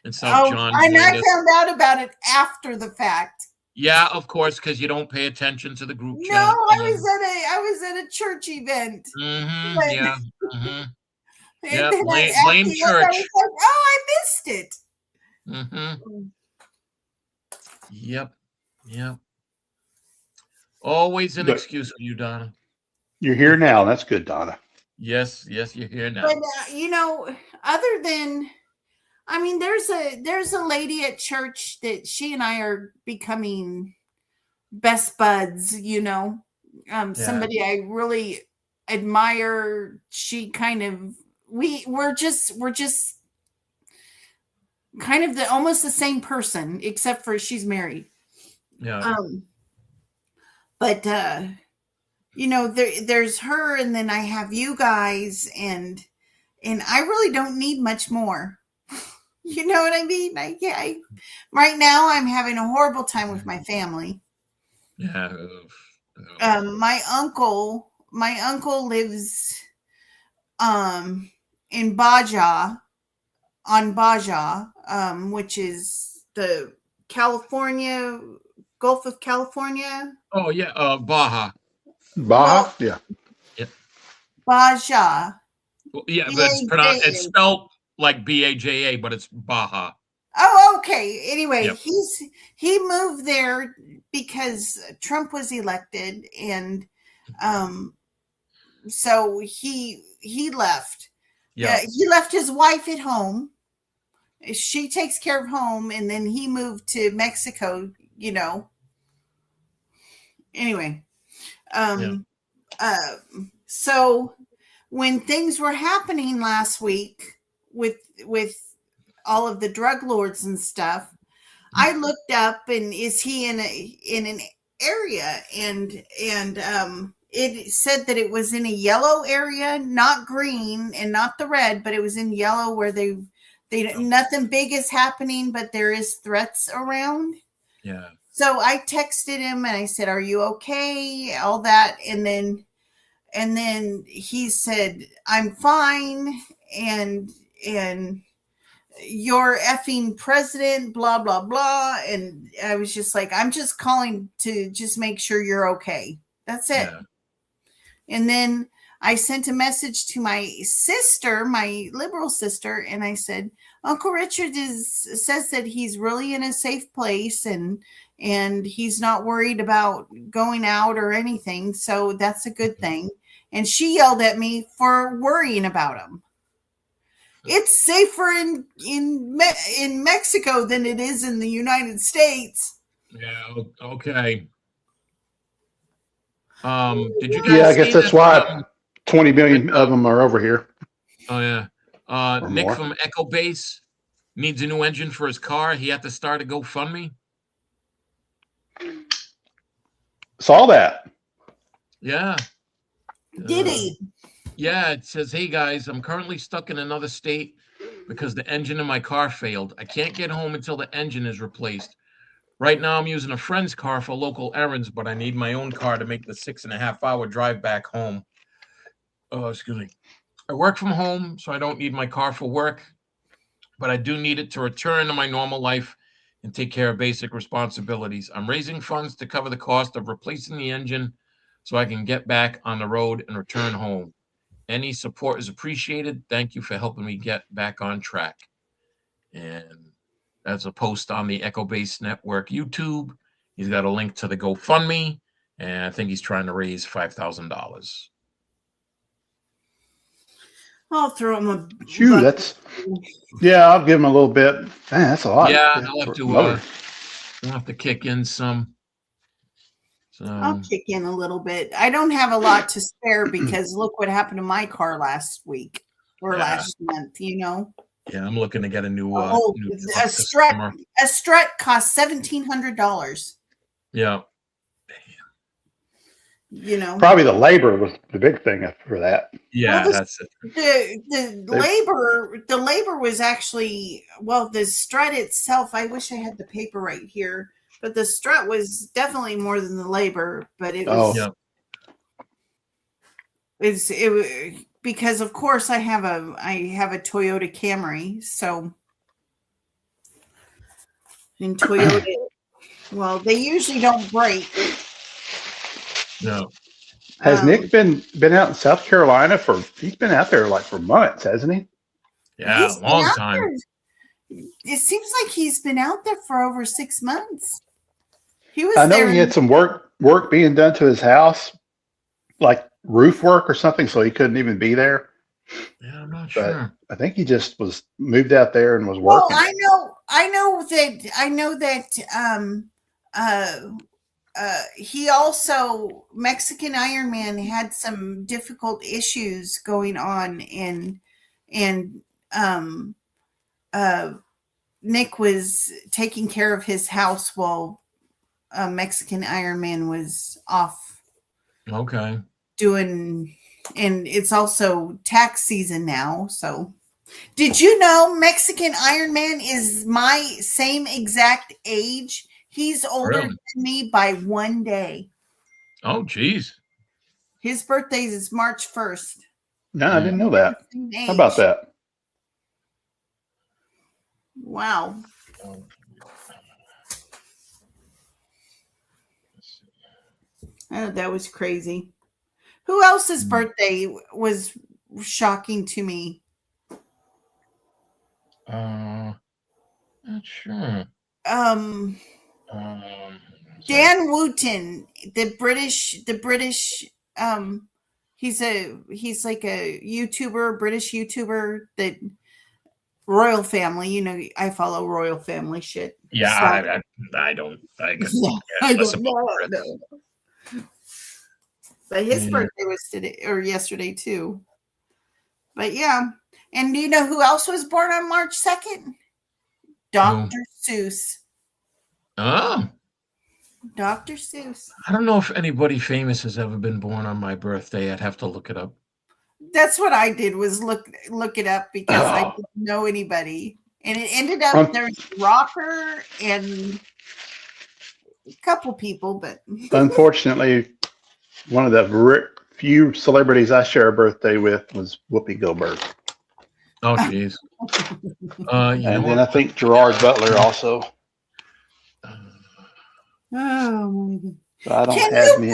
in South John. And I found out about it after the fact. Yeah, of course, because you don't pay attention to the group chat. No, I was at a church event. Yeah. Yeah, blame church. I was like, I missed it. Yep. Always an excuse for you, Donna. You're here now. That's good, Donna. Yes, you're here now. But other than, there's a lady at church that she and I are becoming best buds. Somebody I really admire. She kind of we're just kind of almost the same person, except for she's married. Yeah. But there's her, and then I have you guys, and I really don't need much more. You know what I mean? Right now I'm having a horrible time with my family. Yeah. My uncle lives in Baja, which is the Gulf of California. Oh yeah, Baja. Yeah. Baja. Well, yeah, but it's spelled like Baja, but it's Baja. Oh, okay. Anyway, yep. he moved there because Trump was elected, and so he left. Yeah. He left his wife at home. She takes care of home, and then he moved to Mexico. Anyway, Yeah. so when things were happening last week with all of the drug lords and stuff, I looked up, and is he in an area, and it said that it was in a yellow area, not green and not the red, but it was in yellow where they nothing big is happening, but there is threats around. Yeah. So I texted him and I said, "Are you okay?" All that, and then he said, "I'm fine," and "You're effing president, blah blah blah," and I was just like, "I'm just calling to just make sure you're okay. That's it." Yeah. And then I sent a message to my sister, my liberal sister, and I said, "Uncle Richard says that he's really in a safe place, and he's not worried about going out or anything, so that's a good thing." And she yelled at me for worrying about him. It's safer in Mexico than it is in the United States. Yeah. Okay. Did you guys? Yeah, I guess see that's that, why 20 million of them are over here. Oh yeah. Or Nick more. from Echo Base needs a new engine for his car. He had to start a GoFundMe. Saw that. Yeah. Did he? Yeah, it says, "Hey guys, I'm currently stuck in another state because the engine in my car failed. I can't get home until the engine is replaced. Right now, I'm using a friend's car for local errands, but I need my own car to make the 6.5-hour drive back home. Oh, excuse me. I work from home, so I don't need my car for work, but I do need it to return to my normal life and take care of basic responsibilities. I'm raising funds to cover the cost of replacing the engine so I can get back on the road and return home. Any support is appreciated. Thank you for helping me get back on track." And that's a post on the Echo Base Network YouTube. He's got a link to the GoFundMe, and I think he's trying to raise $5,000. I'll throw him a Phew, yeah, I'll give him a little bit. Man, that's a lot. Yeah, I'll have to kick in some. So I'll kick in a little bit. I don't have a lot to spare because look what happened to my car last week or last month, Yeah, I'm looking to get a new new a strut cost $1,700. Yeah. Probably the labor was the big thing for that. Yeah, that's it. The labor was actually, the strut itself. I wish I had the paper right here, but the strut was definitely more than the labor. But it was, it because of course I have a Toyota Camry, so in Toyota, well, they usually don't break. No. Has Nick been out in South Carolina he's been out there like for months, hasn't he? Yeah, a long time. It seems like he's been out there for over 6 months. I know he had some work being done to his house, like roof work or something, so he couldn't even be there. Yeah, I'm not sure. I think he just was moved out there and was working. Well, I know that he also, Mexican Iron Man, had some difficult issues going on, and Nick was taking care of his house while Mexican Iron Man was off. Okay. And it's also tax season now. So, did you know Mexican Iron Man is my same exact age? He's older than me by 1 day. Oh, geez. His birthday is March 1st. No, I didn't know that. How about that? Wow. Oh, that was crazy. Who else's birthday was shocking to me? Not sure. Dan Wooten, the British, he's like a YouTuber, British YouTuber that royal family. You know, I follow royal family shit. Yeah, So, I don't. I could. yeah, I less don't about know. Brits. No. But his Yeah. birthday was today or yesterday too. But yeah. And do you know who else was born on March 2nd? Dr. Seuss. Oh, Dr. Seuss. I don't know if anybody famous has ever been born on my birthday. I'd have to look it up. That's what I did was look it up because I didn't know anybody. And it ended up there's rocker and a couple people, but Unfortunately, one of the few celebrities I share a birthday with was Whoopi Goldberg. Oh, jeez. And then I think Gerard Butler also. oh my God. So I don't have many.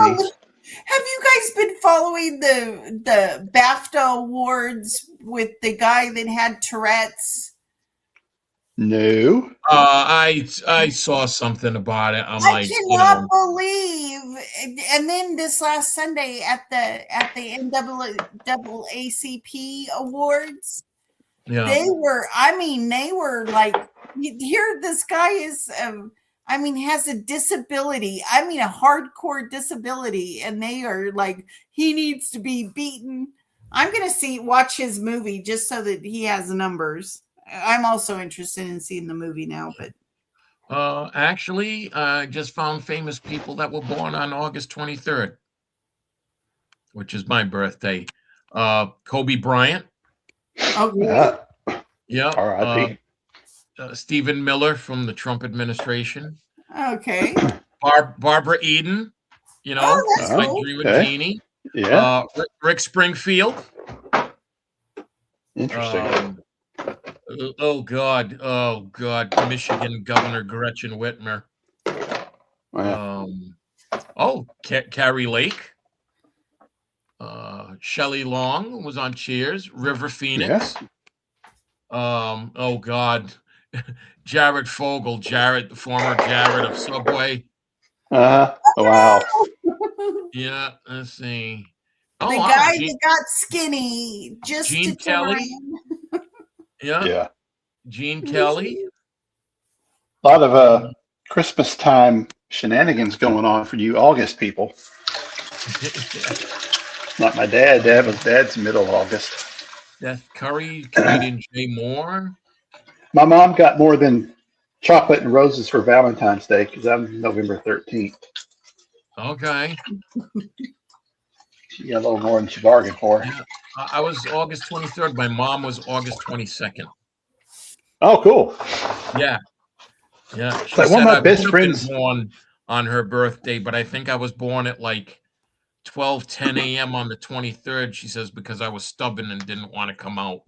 Have you guys been following the BAFTA awards with the guy that had Tourette's? No. I saw something about it. I cannot believe. And then this last Sunday at the NAACP awards, they were like, here this guy is has a disability. A hardcore disability, and they are like, he needs to be beaten. I'm gonna watch his movie just so that he has numbers. I'm also interested in seeing the movie now, but actually, I just found famous people that were born on August 23rd, which is my birthday. Kobe Bryant. Oh, really? Yeah. R.I.P. Stephen Miller from the Trump administration. Okay. Barbara Eden. You know, like Dream of Jeannie. Yeah. Rick Springfield. Interesting. Oh God. Michigan Governor Gretchen Whitmer. Wow. Carrie Lake. Shelley Long was on Cheers. River Phoenix. Yeah. Oh God. Jared Fogle, the former Jared of Subway. Wow. Yeah, let's see. The guy that got skinny just Gene to Kelly. Yeah. Gene Kelly. A lot of Christmas time shenanigans going on for you August people. Not my dad. Dad's middle of August. Seth Curry, comedian Jay Moore. My mom got more than chocolate and roses for Valentine's Day because I'm November 13th. Okay. She got a little more than she bargained for. Yeah. I was August 23rd. My mom was August 22nd. Oh, cool. Yeah. Yeah. She like said one of my I best would have friends been born on her birthday, but I think I was born at like 10 a.m. on the 23rd. She says because I was stubborn and didn't want to come out.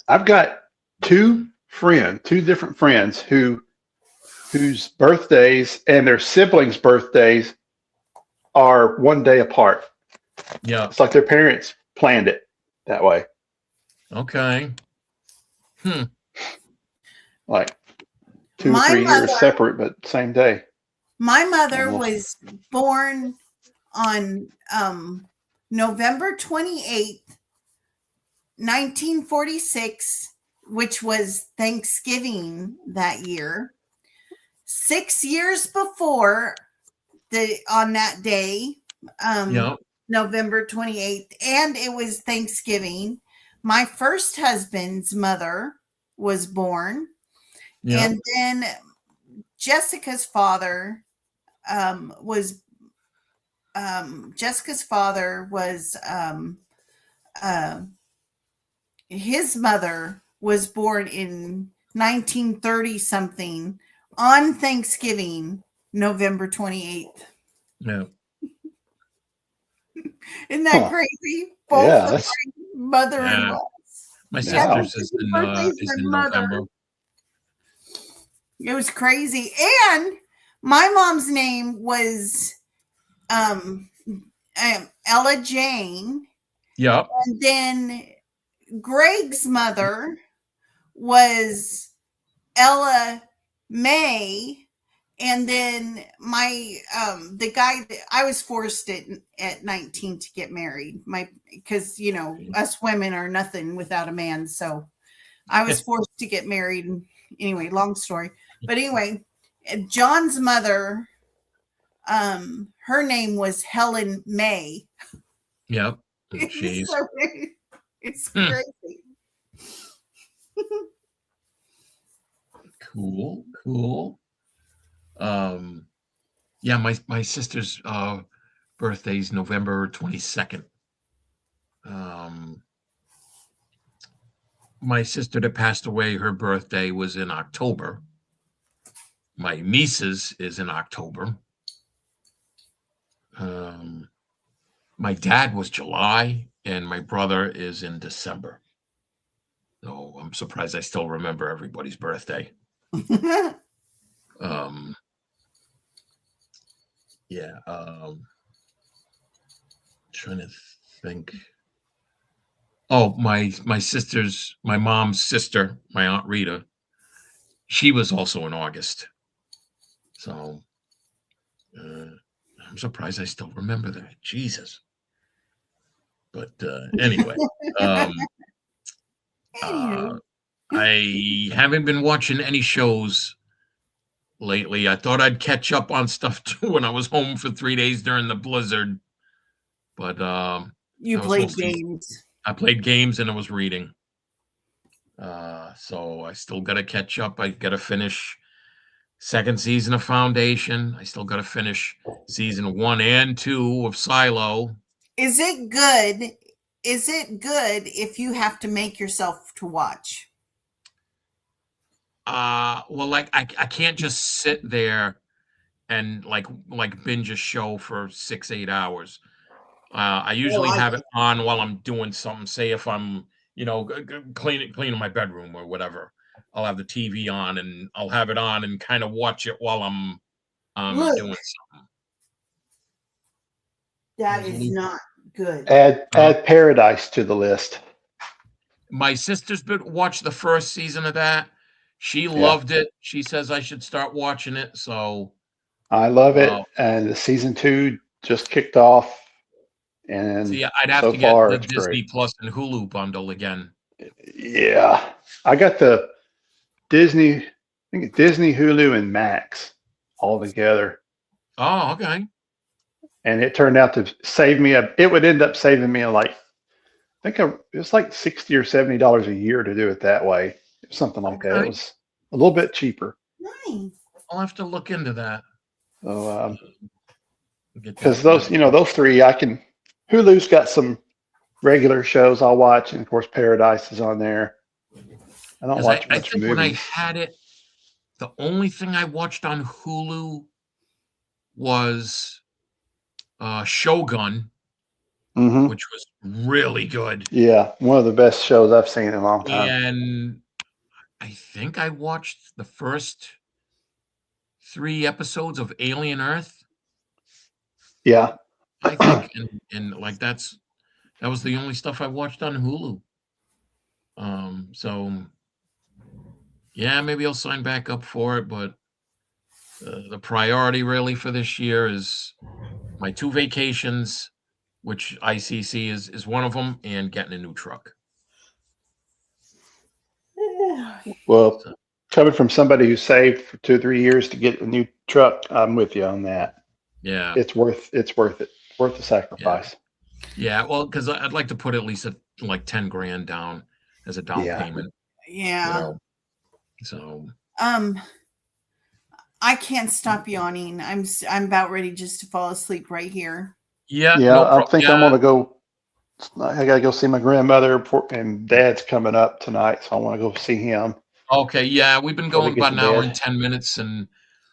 I've got two different friends whose birthdays and their siblings' birthdays are one day apart. Yeah. It's like their parents planned it that way. Okay. Like 2 or 3 years separate, but same day. My mother was born on November 28th, 1946, which was Thanksgiving that year. 6 years before on that day, November 28th, and it was Thanksgiving. My first husband's mother was born, and then Jessica's father was his mother was born in 1930 something on Thanksgiving, November 28th. Yeah. Isn't that crazy? Both mother-in-law. My sister's is in November. It was crazy. And my mom's name was Ella Jane. Yep. And then Greg's mother was Ella May. and then my the guy that I was forced at 19 to get married. Because us women are nothing without a man, so I was forced to get married. And anyway, long story. But anyway, John's mother, her name was Helen May. Yep. Jeez. It's crazy. Cool. Yeah, my sister's birthday's November 22nd. My sister that passed away, her birthday was in October. My niece's is in October. My dad was July, and my brother is in December. So I'm surprised I still remember everybody's birthday. Yeah. Trying to think. Oh, my mom's sister, my Aunt Rita, she was also in August. So I'm surprised I still remember that. Jesus. But anyway, I haven't been watching any shows lately. I thought I'd catch up on stuff too when I was home for 3 days during the blizzard. But you played games. I played games and I was reading. So I still got to catch up. I got to finish second season of Foundation. I still got to finish season 1 and 2 of Silo. Is it good? Is it good if you have to make yourself to watch? Well, like I can't just sit there and like binge a show for 6-8 hours. I usually have it on while I'm doing something. Say if I'm, cleaning my bedroom or whatever, I'll have the TV on and I'll have it on and kind of watch it while I'm doing something. That is not good. Add Paradise to the list. My sister's watched the first season of that. She loved it. She says I should start watching it. So I love it. And the season 2 just kicked off. And so yeah, I'd have to get the Disney Plus and Hulu bundle again. Yeah, I got the Disney, Hulu, and Max all together. Oh, okay. And it turned out to save me it would end up saving me it was like $60 or $70 a year to do it that way. Something like that. It was a little bit cheaper. Nice. I'll have to look into that. So, because those 3, Hulu's got some regular shows I'll watch, and of course Paradise is on there. I don't watch much I think movies. When I had it, the only thing I watched on Hulu was Shogun, which was really good. Yeah, one of the best shows I've seen in a long time. And I think I watched the first 3 episodes of Alien Earth. Yeah. I think, and like that was the only stuff I watched on Hulu. So yeah, maybe I'll sign back up for it, but the priority really for this year is my 2 vacations, which ICC is one of them, and getting a new truck. Well, coming from somebody who saved for 2 or 3 years to get a new truck, I'm with you on that. Yeah, it's worth it. Worth the sacrifice. Yeah, well, because I'd like to put at least like $10,000 down as a down payment. Yeah. So. I can't stop yawning. I'm about ready just to fall asleep right here. Yeah. I think I'm gonna go. I gotta go see my grandmother, and Dad's coming up tonight, so I want to go see him. Okay. Yeah, we've been going about an hour and 10 minutes, and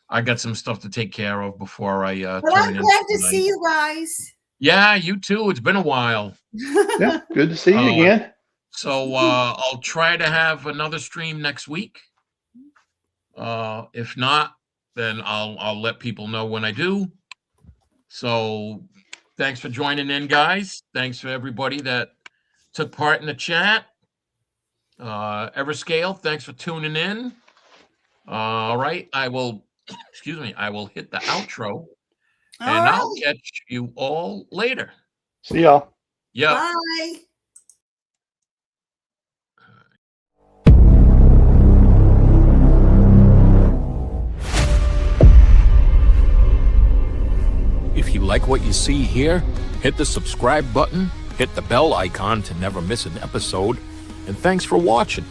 I got some stuff to take care of before I but I'm glad to see you guys. Yeah, you too. It's been a while. Yeah, good to see you again. So I'll try to have another stream next week. If not, then I'll let people know when I do. So thanks for joining in, guys. Thanks for everybody that took part in the chat. Everscale, thanks for tuning in. All right, I will excuse me, I will hit the outro, All and I'll right. catch you all later. See y'all. Yeah. Bye. If you like what you see here, hit the subscribe button, hit the bell icon to never miss an episode, and thanks for watching.